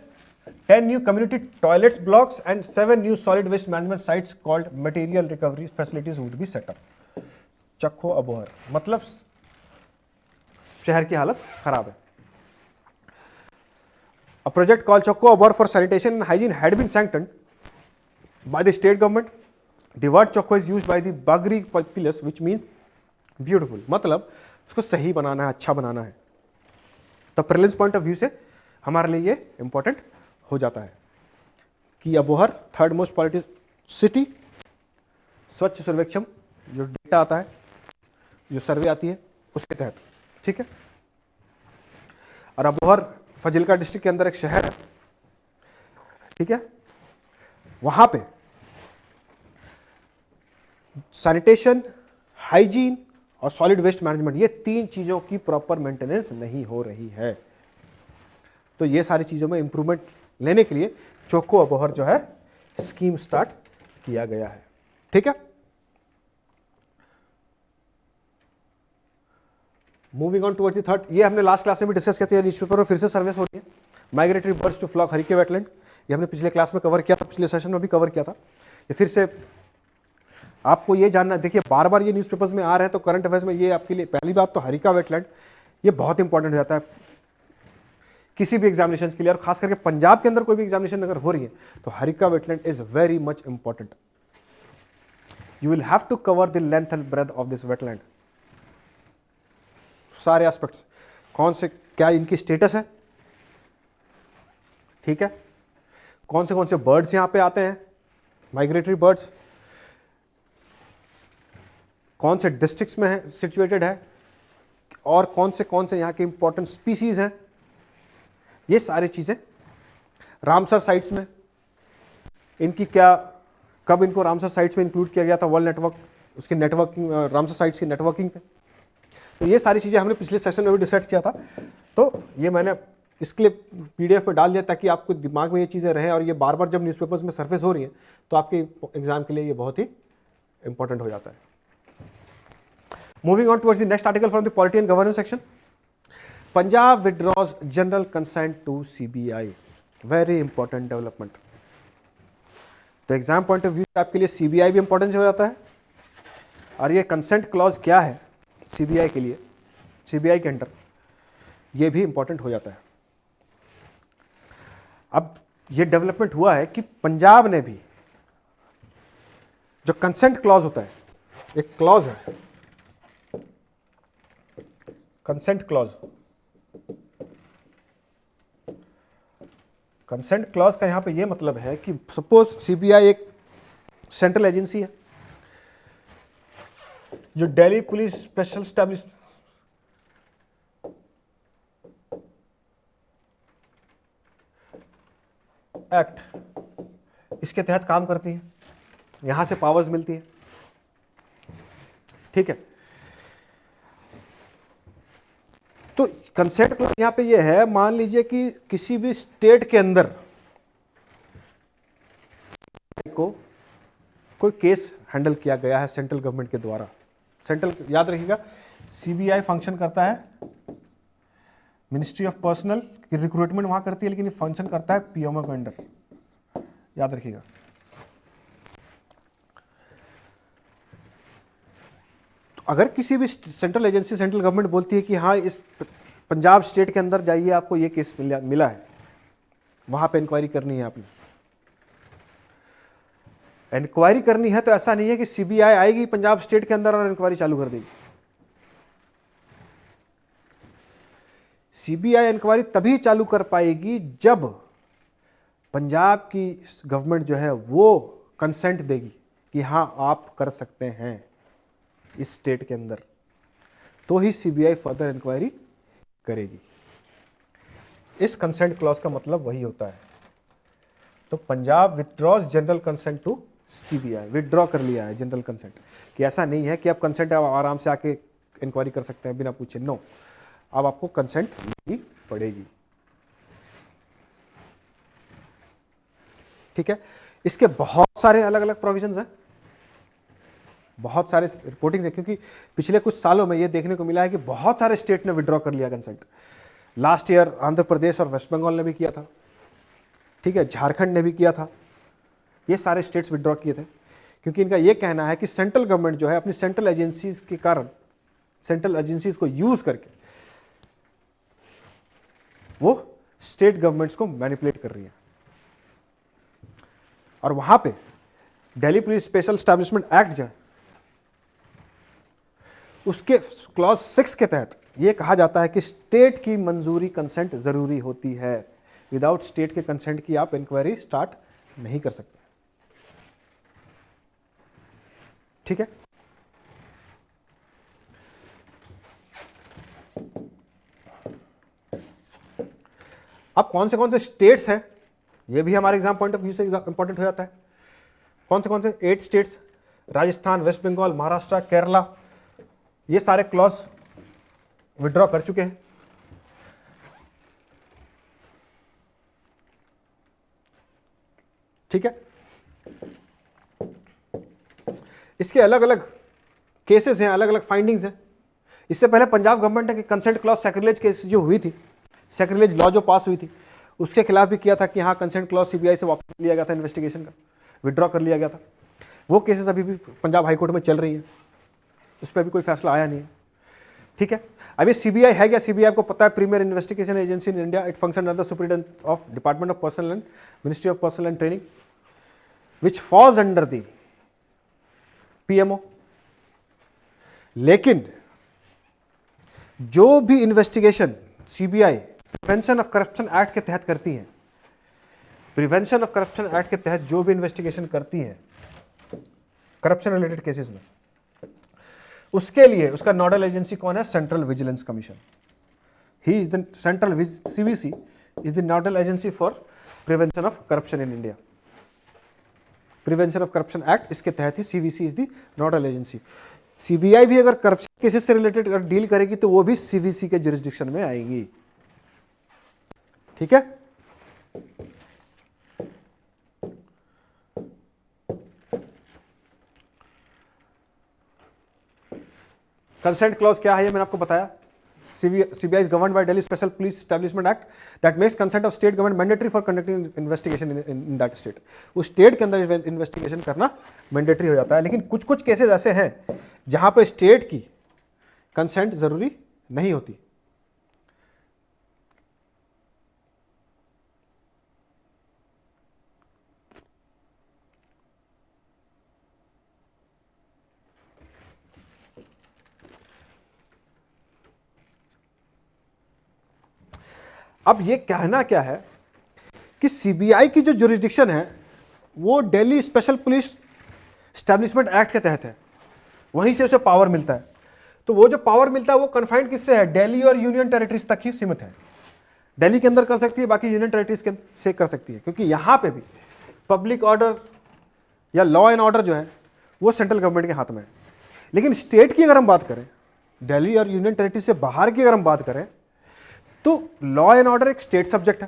10 new community toilets blocks and 7 new solid waste management sites called material recovery facilities would be set up। Chakkho Abohar मतलब शहर की हालत खराब है। A project called Chakko Abor for sanitation and hygiene had been sanctioned by the state government. The word Chakko is used by the Bagri populace which means beautiful, मतलब उसको सही बनाना है, अच्छा बनाना है। तो प्रीलिम्स पॉइंट ऑफ व्यू से हमारे लिए ये इंपॉर्टेंट हो जाता है कि Abohar third most polluted city, स्वच्छ सर्वेक्षण जो डेटा आता है, जो सर्वे आती है उसके तहत। ठीक है, और अबोहर फजिल्का डिस्ट्रिक्ट के अंदर एक शहर है। ठीक है, वहां पे सैनिटेशन, हाइजीन और सॉलिड वेस्ट मैनेजमेंट, ये तीन चीजों की प्रॉपर मेंटेनेंस नहीं हो रही है। तो ये सारी चीजों में इंप्रूवमेंट लेने के लिए चोको अबोहर जो है स्कीम स्टार्ट किया गया है। ठीक है, moving on towards the third, ये हमने लास्ट क्लास में भी डिस्कस किया था, न्यूज़पेपर में फिर से सर्विस हो रही है, migratory birds to flock Harike wetland. ये हमने पिछले क्लास में कवर किया था, पिछले सेशन में भी कवर किया था। ये फिर से आपको ये जानना, देखिए बार बार ये न्यूज़पेपर्स में आ रहे हैं तो करंट अफेयर्स में ये आपके लिए, पहली बात तो हरिका वेटलैंड ये बहुत इंपॉर्टेंट हो जाता है किसी भी एग्जामिनेशन के लिए, और खास करके पंजाब के अंदर कोई भी एग्जामिनेशन अगर हो रही है तो Harike wetland is very much important. You will have to cover the length and breadth of this wetland, सारे एस्पेक्ट्स, कौन से क्या इनकी स्टेटस है, ठीक है, कौन से बर्ड्स यहां पे आते हैं, माइग्रेटरी बर्ड्स, कौन से डिस्ट्रिक्ट्स में है सिचुएटेड है, और कौन से यहां के इंपॉर्टेंट स्पीसीज हैं, ये सारी चीजें। रामसर साइट्स में इनकी क्या, कब इनको रामसर साइट्स में इंक्लूड किया गया था वर्ल्ड नेटवर्क, उसकी नेटवर्किंग, रामसर साइट्स की नेटवर्किंग पे, तो ये सारी चीजें हमने पिछले सेशन में भी डिसाइड किया था। तो ये मैंने इसके लिए पीडीएफ में डाल दिया ताकि आपको दिमाग में ये चीजें रहे, और ये बार बार जब न्यूज़पेपर्स में सरफेस हो रही है तो आपके एग्जाम के लिए ये बहुत ही इंपॉर्टेंट हो जाता है। Moving on towards the next article from the polity and governance section, Punjab withdraws general consent to CBI, very important development. तो एग्जाम पॉइंट ऑफ व्यू से आपके लिए सीबीआई भी इंपॉर्टेंट हो जाता है, और ये कंसेंट क्लॉज क्या है सीबीआई के लिए, सीबीआई के अंडर, ये भी इंपॉर्टेंट हो जाता है। अब ये डेवलपमेंट हुआ है कि पंजाब ने भी, जो कंसेंट क्लॉज होता है, एक क्लॉज है कंसेंट क्लॉज, कंसेंट क्लॉज का यहां पे ये मतलब है कि सपोज सीबीआई एक सेंट्रल एजेंसी है जो Delhi police special establish act, इसके तहत काम करती है, यहां से पावर्स मिलती है। ठीक है, तो कंसेंट क्लॉज यहां पे ये है, मान लीजिए कि किसी भी स्टेट के अंदर को कोई केस हैंडल किया गया है सेंट्रल गवर्नमेंट के द्वारा, सेंट्रल, याद रखिएगा सीबीआई फंक्शन करता है मिनिस्ट्री ऑफ पर्सनल की रिक्रूटमेंट वहां करती है, लेकिन ये फंक्शन करता है पीएमओ के अंडर, याद रखिएगा। तो अगर किसी भी सेंट्रल एजेंसी, सेंट्रल गवर्नमेंट बोलती है कि हाँ इस पंजाब स्टेट के अंदर जाइए, आपको ये केस मिला है, वहां पे इंक्वायरी करनी है आपने, इंक्वायरी करनी है, तो ऐसा नहीं है कि सीबीआई आएगी पंजाब स्टेट के अंदर और इंक्वायरी चालू कर देगी। सीबीआई इंक्वायरी तभी चालू कर पाएगी जब पंजाब की गवर्नमेंट जो है वो कंसेंट देगी कि हाँ आप कर सकते हैं इस स्टेट के अंदर, तो ही सीबीआई फर्दर इंक्वायरी करेगी। इस कंसेंट क्लॉज का मतलब वही होता है। तो Punjab withdraws general consent to CBI, withdraw कर लिया है जनरल कंसेंट, कि ऐसा नहीं है कि अब कंसेंट आराम से आके इंक्वायरी कर सकते हैं बिना पूछे? नो, अब आपको कंसेंट लेनी पड़ेगी। ठीक है, इसके बहुत सारे अलग अलग प्रोविजंस हैं, बहुत सारे रिपोर्टिंग है, क्योंकि पिछले कुछ सालों में ये देखने को मिला है कि बहुत सारे स्टेट ने विड्रॉ कर लिया consent. Last year Andhra Pradesh और वेस्ट बंगाल ने भी किया था, ठीक है, झारखंड ने भी किया था, ये सारे स्टेट्स विड्रॉ किए थे, क्योंकि इनका ये कहना है कि सेंट्रल गवर्नमेंट जो है अपनी सेंट्रल एजेंसीज के कारण, सेंट्रल एजेंसीज को यूज करके वो स्टेट गवर्नमेंट्स को मैनिपुलेट कर रही है। और वहां पे Delhi police special establishment act जो है, उसके क्लॉज 6 के तहत यह कहा जाता है कि स्टेट की मंजूरी, कंसेंट जरूरी होती है। विदाउट स्टेट के कंसेंट की आप इंक्वायरी स्टार्ट नहीं कर सकते। ठीक है, अब कौन से स्टेट्स हैं, ये भी हमारे एग्जाम पॉइंट ऑफ व्यू से इंपॉर्टेंट हो जाता है। कौन से 8 स्टेट्स, राजस्थान, वेस्ट बंगाल, महाराष्ट्र, केरला, ये सारे क्लॉज विड्रॉ कर चुके हैं। ठीक है, इसके अलग अलग केसेस हैं, अलग अलग फाइंडिंग्स हैं। इससे पहले पंजाब गवर्नमेंट ने कंसेंट क्लॉज सैक्रिलेज केस जो हुई थी, सैक्रिलेज लॉ जो पास हुई थी, उसके खिलाफ भी किया था कि हाँ कंसेंट क्लॉज सीबीआई से वापस लिया गया था, इन्वेस्टिगेशन का विड्रॉ कर लिया गया था। वो केसेस अभी भी पंजाब हाईकोर्ट में चल रही हैं, उस पर अभी कोई फैसला आया नहीं है। ठीक है, अभी सीबीआई है क्या? सीबीआई आपको पता है, premier investigation agency in India. It function under the superintendent of department of personnel and ministry of personnel and training, which falls under the PMO. लेकिन जो भी investigation CBI prevention of corruption act के तहत करती है, prevention of corruption act के तहत जो भी इन्वेस्टिगेशन करती है करप्शन रिलेटेड केसेस में, उसके लिए उसका नोडल एजेंसी कौन है? Central vigilance commission. He is the central CVC is the nodal agency for prevention of corruption in India. Prevention of corruption act, इसके तहत ही CVC is the nodal agency. CBI भी अगर करप्शन केसेस से related अगर deal करेगी तो वो भी सीवीसी के जुरिस्डिक्शन में आएगी। ठीक है, कंसेंट क्लॉज क्या है ये मैंने आपको बताया। CBI is governed by Delhi Special Police Establishment Act that makes consent of state government mandatory for conducting investigation in that state। उस स्टेट के अंदर इन्वेस्टिगेशन करना मैंडेटरी हो जाता है। लेकिन कुछ कुछ केसेस ऐसे हैं जहां पे स्टेट की कंसेंट जरूरी नहीं होती। अब ये कहना क्या है कि सीबीआई की जो जुरिस्डिक्शन है वो Delhi special police establishment act के तहत है, वहीं से उसे पावर मिलता है। तो वो जो पावर मिलता है वो कन्फाइंड किससे है? दिल्ली और यूनियन टेरिटरीज तक ही सीमित है। दिल्ली के अंदर कर सकती है, बाकी यूनियन टेरिटरीज से कर सकती है, क्योंकि यहां पे भी पब्लिक ऑर्डर या लॉ एंड ऑर्डर जो है वो सेंट्रल गवर्नमेंट के हाथ में है। लेकिन स्टेट की अगर हम बात करें, दिल्ली और यूनियन टेरिटरी से बाहर की अगर हम बात करें, तो लॉ एंड ऑर्डर एक स्टेट सब्जेक्ट है।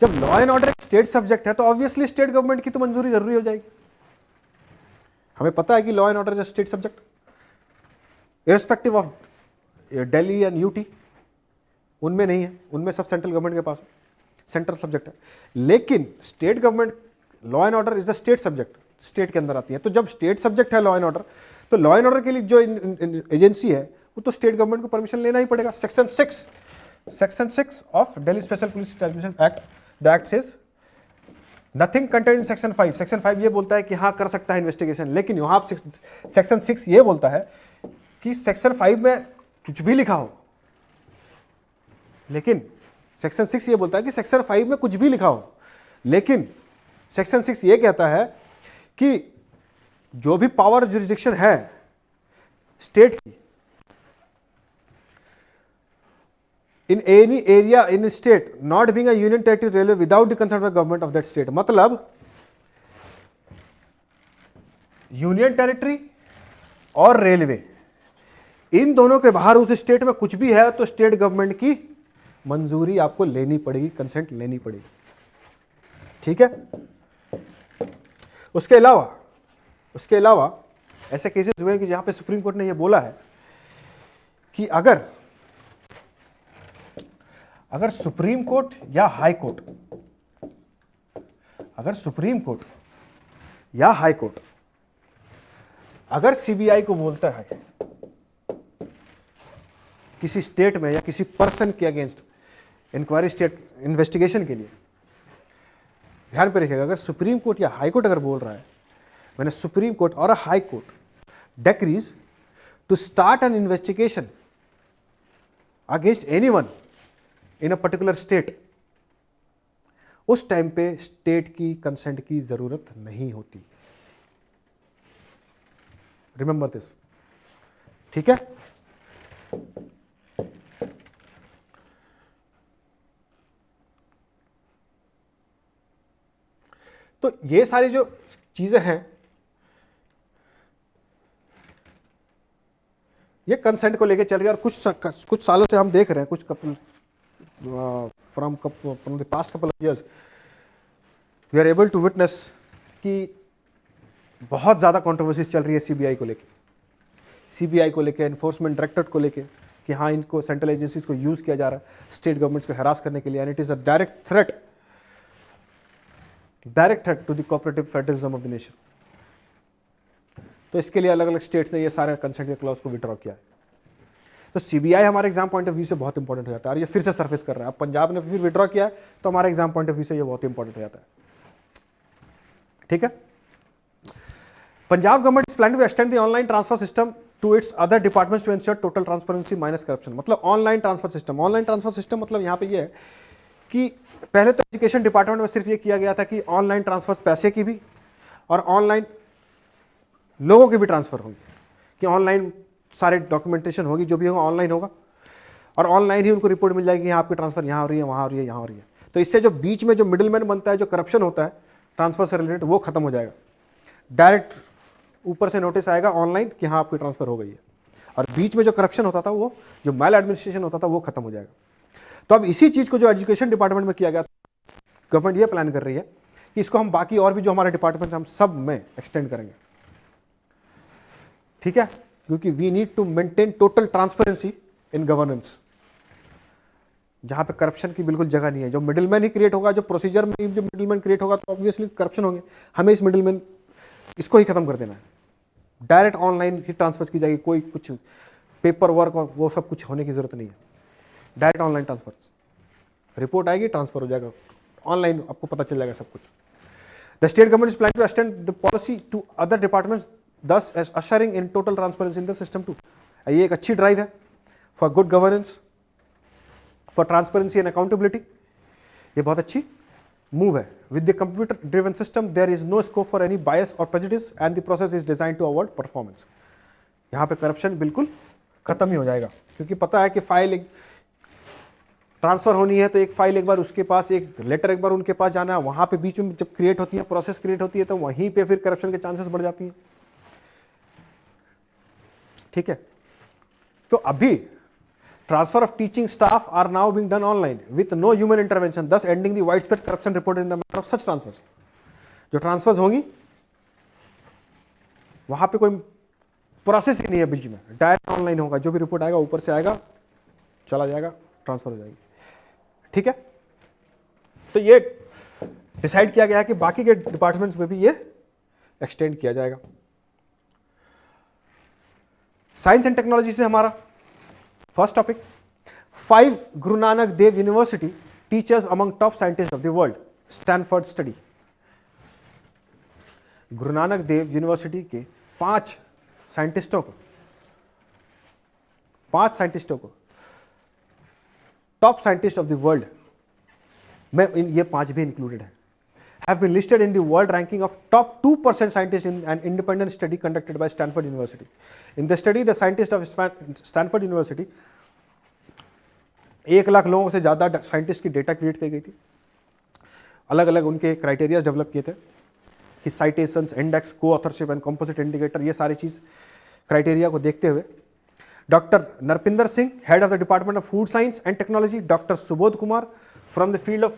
जब लॉ एंड ऑर्डर एक स्टेट सब्जेक्ट है तो ऑब्वियसली स्टेट गवर्नमेंट की तो मंजूरी जरूरी हो जाएगी। हमें पता है कि law and order is a state subject irrespective of Delhi and UT, उनमें नहीं है, उनमें सब सेंट्रल गवर्नमेंट के पास सेंट्रल सब्जेक्ट है। लेकिन state government law and order is the state subject, state के अंदर आती है। तो जब स्टेट सब्जेक्ट है लॉ एंड ऑर्डर, तो लॉ एंड ऑर्डर के लिए जो एजेंसी है वो तो स्टेट गवर्नमेंट को परमिशन लेना ही पड़ेगा। Section 6 of Delhi Special Police Establishment Act, the act says nothing contained in Section 5। Section 5 ये बोलता है कि हाँ कर सकता है इन्वेस्टिगेशन, लेकिन यहाँ Section 6 ये बोलता है कि Section 5 में कुछ भी लिखा हो, लेकिन Section 6 ये बोलता है कि Section 5 में कुछ भी लिखा हो, लेकिन Section 6 ये कहता है कि जो भी पावर जुरिस्डिक्शन है स्टेट की in any area in state not being a union territory railway without the consent of the government of that state। मतलब यूनियन टेरिटरी और रेलवे इन दोनों के बाहर उस स्टेट में कुछ भी है तो स्टेट गवर्नमेंट की मंजूरी आपको लेनी पड़ेगी, कंसेंट लेनी पड़ेगी। ठीक है। उसके अलावा ऐसे केसेस हुए कि जहां पे सुप्रीम कोर्ट ने यह बोला है कि अगर सुप्रीम कोर्ट या हाई कोर्ट, अगर सीबीआई को बोलता है किसी स्टेट में या किसी पर्सन के अगेंस्ट इंक्वायरी, स्टेट इन्वेस्टिगेशन के लिए, ध्यान पे रखिएगा, अगर सुप्रीम कोर्ट या हाई कोर्ट अगर बोल रहा है, मैंने सुप्रीम कोर्ट और high court decrees to start an investigation against anyone in a particular state, उस टाइम पे स्टेट की कंसेंट की जरूरत नहीं होती। Remember this. ठीक है। तो ये सारी जो चीजें हैं ये कंसेंट को लेके चल रही है, और कुछ सालों से हम देख रहे हैं, कुछ couple from the past couple of years we are able to witness कि बहुत ज़्यादा कंट्रोवर्सीज चल रही है सीबीआई को लेके, एनफोर्समेंट डायरेक्टरेट को लेके, कि हाँ इनको सेंट्रल एजेंसीज को यूज़ किया जा रहा है स्टेट गवर्नमेंट्स को हरास करने के लिए, and it is a direct threat to the cooperative federalism of the nation. तो इसके लिए अलग अलग स्टेट्स ने ये सारे कंसेंट के क्लॉज को विड्रॉ किया है। तो सीबीआई हमारे एग्जाम पॉइंट ऑफ व्यू से बहुत इंपॉर्टेंट हो जाता है, और ये फिर से सरफेस कर रहा है। अब पंजाब ने फिर विड्रॉ किया है तो हमारे एग्जाम पॉइंट ऑफ व्यू से ये बहुत इंपॉर्टेंट हो जाता है। ठीक है। Punjab government is planning to extend the online transfer system to its other departments to ensure total transparency minus corruption. मतलब ऑनलाइन ट्रांसफर सिस्टम मतलब यहां पे ये है कि पहले तो एजुकेशन डिपार्टमेंट में सिर्फ ये किया गया था कि ऑनलाइन ट्रांसफर पैसे की भी और ऑनलाइन लोगों के भी ट्रांसफर होंगे, कि ऑनलाइन सारे डॉक्यूमेंटेशन होगी, जो भी होगा ऑनलाइन होगा, और ऑनलाइन ही उनको रिपोर्ट मिल जाएगी, आपकी ट्रांसफर यहाँ हो रही है, वहाँ हो रही है, यहाँ हो रही है। तो इससे जो बीच में जो मिडिलमैन बनता है, जो करप्शन होता है ट्रांसफर से रिलेटेड, वो खत्म हो जाएगा। डायरेक्ट ऊपर से नोटिस आएगा ऑनलाइन कि हाँ आपकी ट्रांसफर हो गई है, और बीच में जो करप्शन होता था, वो जो मैल एडमिनिस्ट्रेशन होता था, वो खत्म हो जाएगा। तो अब इसी चीज़ को जो एजुकेशन डिपार्टमेंट में किया गया, गवर्नमेंट ये प्लान कर रही है कि इसको हम बाकी और भी जो हमारे डिपार्टमेंट हम सब में एक्सटेंड करेंगे। ठीक है। क्योंकि we need to maintain total transparency in governance, जहां पे करप्शन की बिल्कुल जगह नहीं है। जो मिडिलमैन ही क्रिएट होगा, जो प्रोसीजर में जो मिडिलमैन क्रिएट होगा, तो ऑब्वियसली करप्शन होंगे। हमें इस मिडिलमैन इसको ही खत्म कर देना है। डायरेक्ट ऑनलाइन ही ट्रांसफर की जाएगी, कोई कुछ पेपर वर्क और वो सब कुछ होने की जरूरत नहीं है। डायरेक्ट ऑनलाइन ट्रांसफर, रिपोर्ट आएगी, ट्रांसफर हो जाएगा ऑनलाइन, आपको पता चल जाएगा सब कुछ। The state government is planning to extend the policy to other departments, thus ushering in total transparency in the system too। ये एक अच्छी ड्राइव है for good governance, for transparency and accountability. ये बहुत अच्छी मूव है। With the computer driven system there is no scope for any bias और prejudice and the process is design to avoid performance. यहाँ पे करप्शन बिल्कुल खत्म ही हो जाएगा, क्योंकि पता है कि फाइल एक ट्रांसफर होनी है तो एक फाइल एक बार उसके पास, एक लेटर एक बार उनके पास जाना है, वहां पे बीच में जब क्रिएट होती है, प्रोसेस क्रिएट होती है, तो वहीं पे फिर करप्शन के चांसेस बढ़ जाती हैं। ठीक है। तो अभी transfer of teaching staff are now being done online with no human intervention, thus ending the widespread corruption reported in the matter of such transfers. जो ट्रांसफर्स होंगी वहां पे कोई प्रोसेस ही नहीं है बीच में, डायरेक्ट ऑनलाइन होगा, जो भी रिपोर्ट आएगा ऊपर से आएगा, चला जाएगा, ट्रांसफर हो जाएगी। ठीक है। तो ये डिसाइड किया गया है कि बाकी के डिपार्टमेंट्स में भी ये एक्सटेंड किया जाएगा। साइंस एंड टेक्नोलॉजी से हमारा first topic, 5 Guru Nanak Dev university teachers among top scientist of the world, Stanford study. Guru Nanak Dev university के 5 साइंटिस्टों को top scientist of the world में ये 5 भी इंक्लूडेड है, have been listed in the world ranking of top 2% scientists in an independent study conducted by Stanford University. In the study, the scientists of Stanford University, 1 lakh लोगों से ज़्यादा scientist की data create की गई थी। अलग अलग उनके क्राइटेरिया डेवलप किए थे कि साइटेशंस, इंडेक्स, को ऑथरशिप एंड कंपोजिट इंडिकेटर, ये सारी चीज़ क्राइटेरिया को देखते हुए Dr. Narpinder Singh, Head of the Department of Food Science and Technology. Dr. Subodh Kumar from the field of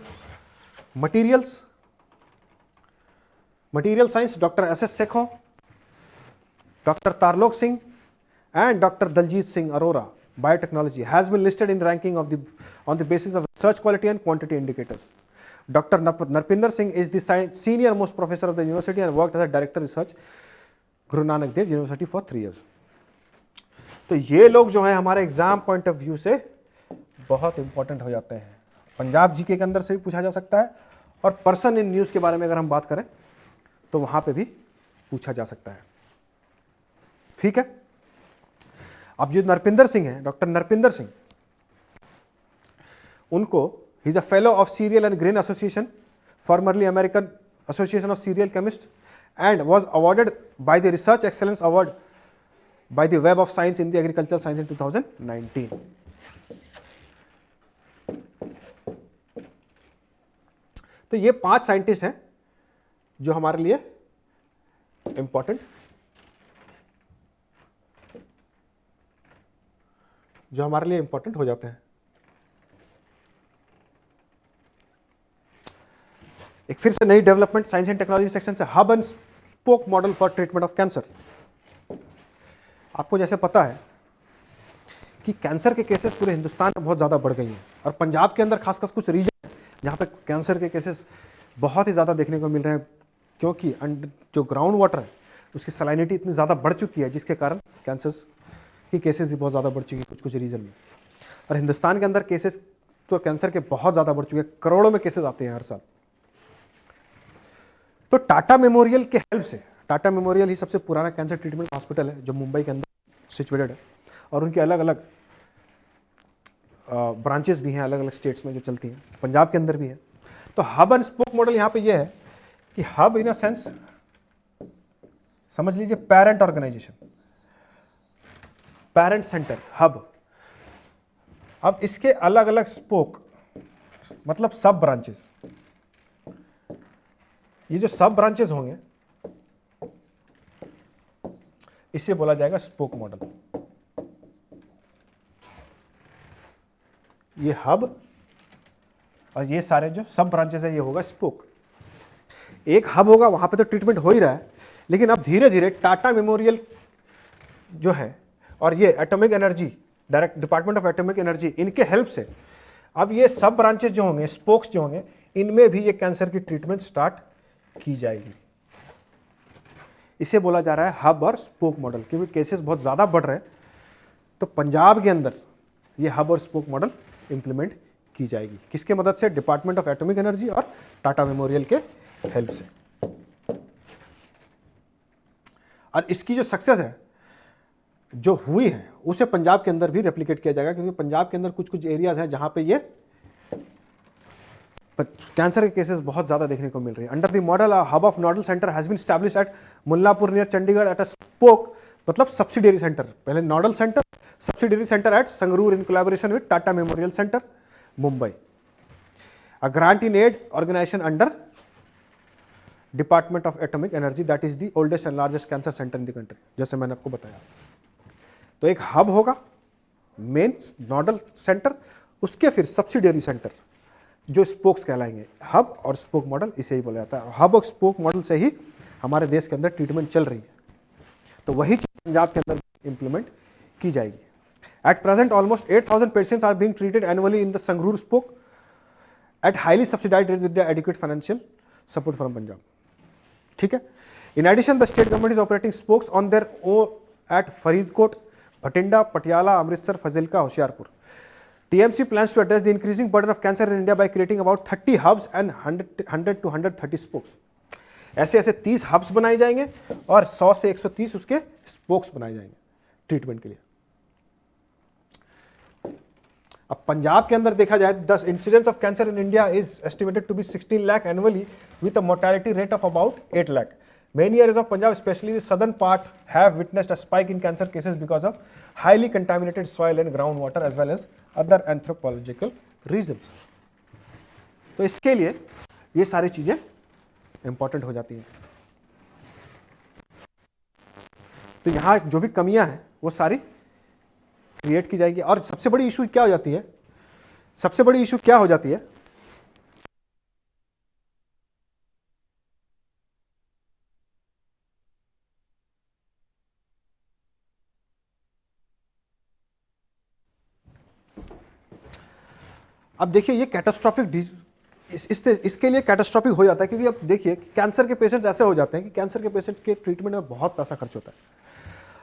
Material Science. Dr. S.S. Sekho, Dr. Tarlok Singh, and Dr. Daljit Singh Arora, Biotechnology, has been listed in ranking on the basis of research quality and quantity indicators. Dr. Narpinder Singh is the senior most professor of the university and worked as a director research Guru Nanak Dev University for 3 years. तो ये लोग जो है हमारे exam point of view से बहुत important हो जाते हैं. पंजाब जीके के अंदर से भी पूछा जा सकता है, और पर्सन इन न्यूज के बारे में अगर हम बात करें तो वहां पे भी पूछा जा सकता है. ठीक है. अब जो नरपिंदर सिंह है, डॉक्टर नरपिंदर सिंह, उनको he is a fellow of serial and grain association, formerly American association of serial chemist, and was awarded by the Research Excellence Award by the Web of Science in the Agricultural Science in 2019. तो ये 5 scientist हैं जो हमारे लिए important हो जाते हैं. एक फिर से नई development science and technology section से, hub and spoke model for treatment of cancer. आपको जैसे पता है कि कैंसर के केसेस पूरे हिंदुस्तान में बहुत ज़्यादा बढ़ गई हैं, और पंजाब के अंदर खासकर कुछ रीजन जहाँ पे कैंसर के केसेस बहुत ही ज़्यादा देखने को मिल रहे हैं, क्योंकि जो ग्राउंड वाटर है उसकी सलाइनिटी इतनी ज़्यादा बढ़ चुकी है, जिसके कारण कैंसर की केसेस भी बहुत ज़्यादा बढ़ चुकी है कुछ रीजन में. और हिंदुस्तान के अंदर केसेस तो कैंसर के बहुत ज़्यादा बढ़ चुके हैं, करोड़ों में केसेस आते हैं हर साल. तो टाटा मेमोरियल के हेल्प से, टाटा मेमोरियल ही सबसे पुराना कैंसर ट्रीटमेंट हॉस्पिटल है जो मुंबई के अंदर सिचुएटेड है, और उनके अलग अलग ब्रांचेस भी हैं अलग अलग स्टेट्स में जो चलती हैं, पंजाब के अंदर भी है. तो हब एंड स्पोक मॉडल यहाँ पे ये है कि हब इन अ सेंस समझ लीजिए parent organisation, parent centre, hub. अब इसके अलग अलग स्पोक मतलब सब ब्रांचेस, ये जो सब ब्रांचेस होंगे इसे बोला जाएगा स्पोक मॉडल. ये हब और ये सारे जो सब ब्रांचेस है ये होगा स्पोक. एक हब होगा, वहां पे तो ट्रीटमेंट हो ही रहा है, लेकिन अब धीरे धीरे टाटा मेमोरियल जो है और ये atomic energy, direct department of Atomic energy, इनके हेल्प से अब ये सब ब्रांचेस जो होंगे, स्पोक्स जो होंगे, इनमें भी ये कैंसर की ट्रीटमेंट स्टार्ट की जाएगी. इसे बोला जा रहा है हब और स्पोक मॉडल, क्योंकि केसेस बहुत ज़्यादा बढ़ रहे हैं. तो पंजाब के अंदर ये हब और स्पोक मॉडल इंप्लीमेंट की जाएगी. किसके मदद से? डिपार्टमेंट ऑफ एटॉमिक एनर्जी और टाटा मेमोरियल के हेल्प से. और इसकी जो सक्सेस है जो हुई है उसे पंजाब के अंदर भी रेप्लिकेट किया जाएगा, क्योंकि पंजाब के अंदर कुछ कुछ एरियाज हैं जहां पे ये कैंसर के केसेस बहुत ज्यादा देखने को मिल रही है. Under the model hub of nodal centre has been established at Mullapur near Chandigarh at a spoke, मतलब सब्सिडियरी सेंटर. पहले nodal centre, subsidiary centre at Sangrur in collaboration with Tata Memorial Centre Mumbai. A grant in aid organisation under Department of Atomic Energy, that is the oldest and largest cancer centre in the country, जैसे मैंने आपको बताया. तो एक hub होगा, main nodal centre, उसके फिर subsidiary centre जो स्पोक्स कहलाएंगे. हब और स्पोक मॉडल इसे ही बोला जाता है. हब और स्पोक मॉडल से ही हमारे देश के अंदर ट्रीटमेंट चल रही है. तो वही चीज पंजाब के अंदर इंप्लीमेंट की जाएगी. At present almost 8,000 patients are being treated annually in the Sangrur spoke at highly subsidised rates with adequate financial support from Punjab. ठीक है. In addition the state government is operating spokes on their own at Faridkot, Bathinda, Patiala, Amritsar, Fazilka, Hoshiarpur. TMC plans to address the increasing burden of cancer in India by creating about 30 hubs and 100 to 130 spokes. ऐसे ऐसे 30 hubs बनाए जाएंगे और 100 से 130 उसके spokes बनाए जाएंगे treatment के लिए. अब पंजाब के अंदर देखा जाए, the incidence of cancer in India is estimated to be 16 lakh annually with a mortality rate of about 8 lakh. Many areas of Punjab, especially the southern part, have witnessed a spike in cancer cases because of highly contaminated soil and groundwater as well as other anthropological reasons. तो इसके लिए ये सारी चीजें important हो जाती हैं. तो यहाँ जो भी कमियां हैं वो सारी क्रिएट की जाएगी। और सबसे बड़ी इशू क्या हो जाती है, सबसे बड़ी इशू क्या हो जाती है, अब देखिए ये कैटास्ट्रॉफिक इसके लिए कैटास्ट्रॉफिक हो जाता है, क्योंकि अब देखिए कैंसर के पेशेंट्स ऐसे हो जाते हैं कि कैंसर के पेशेंट्स के ट्रीटमेंट में बहुत पैसा खर्च होता है,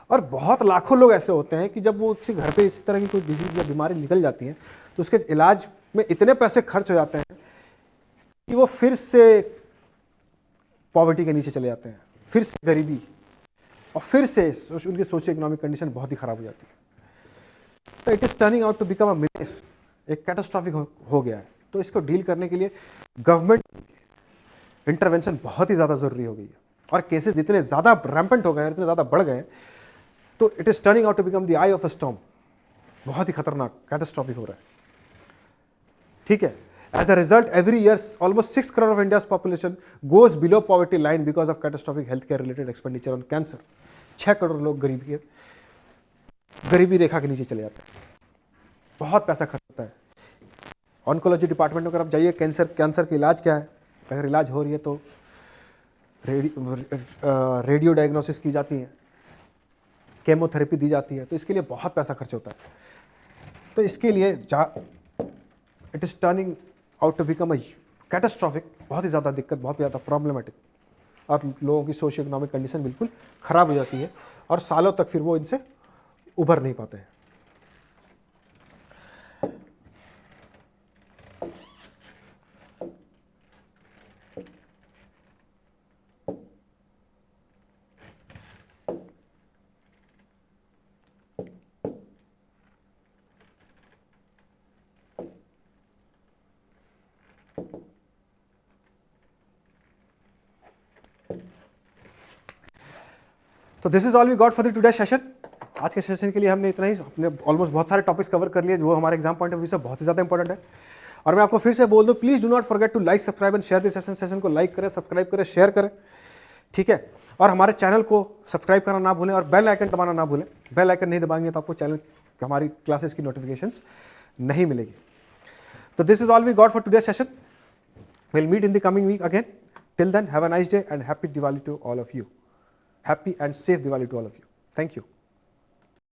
और बहुत लाखों लोग ऐसे होते हैं कि जब वो किसी घर पे इसी तरह की कोई डिजीज या बीमारी निकल जाती है तो उसके इलाज में इतने पैसे खर्च हो जाते हैं कि वो फिर से पॉवर्टी के नीचे चले जाते हैं, फिर से गरीबी, और फिर से उनकी सोशियो इकोनॉमिक कंडीशन बहुत ही खराब हो जाती है। तो it is turning out to become a menace, एक कैटास्ट्रॉफिक हो गया है। तो इसको डील करने के लिए गवर्नमेंट इंटरवेंशन बहुत ही ज़्यादा ज़रूरी हो गई है, और केसेस इतने ज़्यादा रैम्पेंट हो गए हैं, इतने ज़्यादा बढ़ गए हैं, तो it is turning out to become the eye of a storm, बहुत ही खतरनाक कैटास्ट्रॉफिक हो रहा है। ठीक है, as a result every year almost 6 crore of India's population goes below poverty line because of catastrophic health care related expenditure on cancer. 6 crore लोग गरीबी रेखा के नीचे चले जाते हैं, बहुत पैसा खर्च होता है। ऑन्कोलॉजी डिपार्टमेंट में अगर आप जाइए, कैंसर का इलाज क्या है, अगर इलाज हो रही है तो रेडियो डायग्नोसिस की जाती है, केमोथेरेपी दी जाती है, तो इसके लिए बहुत पैसा खर्च होता है। तो इसके लिए it is turning out to become a catastrophic, बहुत ही ज़्यादा दिक्कत, बहुत ज़्यादा प्रॉब्लमेटिक, और लोगों की सोशियो इकोनॉमिक कंडीशन बिल्कुल ख़राब हो जाती है, और सालों तक फिर वो इनसे उभर नहीं पाते हैं। तो this is all we got for the today session. आज के सेशन के लिए हमने इतना ही, अपने ऑलमोस्ट बहुत सारे टॉपिक्स कवर कर लिए जो हमारे एग्जाम पॉइंट ऑफ व्यू से बहुत ही ज़्यादा इंपॉर्टेंट है। और मैं आपको फिर से बोल दूं, please do not forget to like, subscribe and share this session को लाइक करें, सब्सक्राइब करें, शेयर करें, ठीक है। और हमारे चैनल को सब्सक्राइब करना ना भूलें, और बेल आइकन दबाना ना भूलें। बेल आइकन नहीं दबाएंगे तो आपको चैनल हमारी क्लासेस की नोटिफिकेशंस नहीं मिलेगी। तो this is all we got for today session. Will meet in the coming week again. Till then, have a nice day and happy Diwali to all of you. Happy and safe Diwali to all of you. Thank you.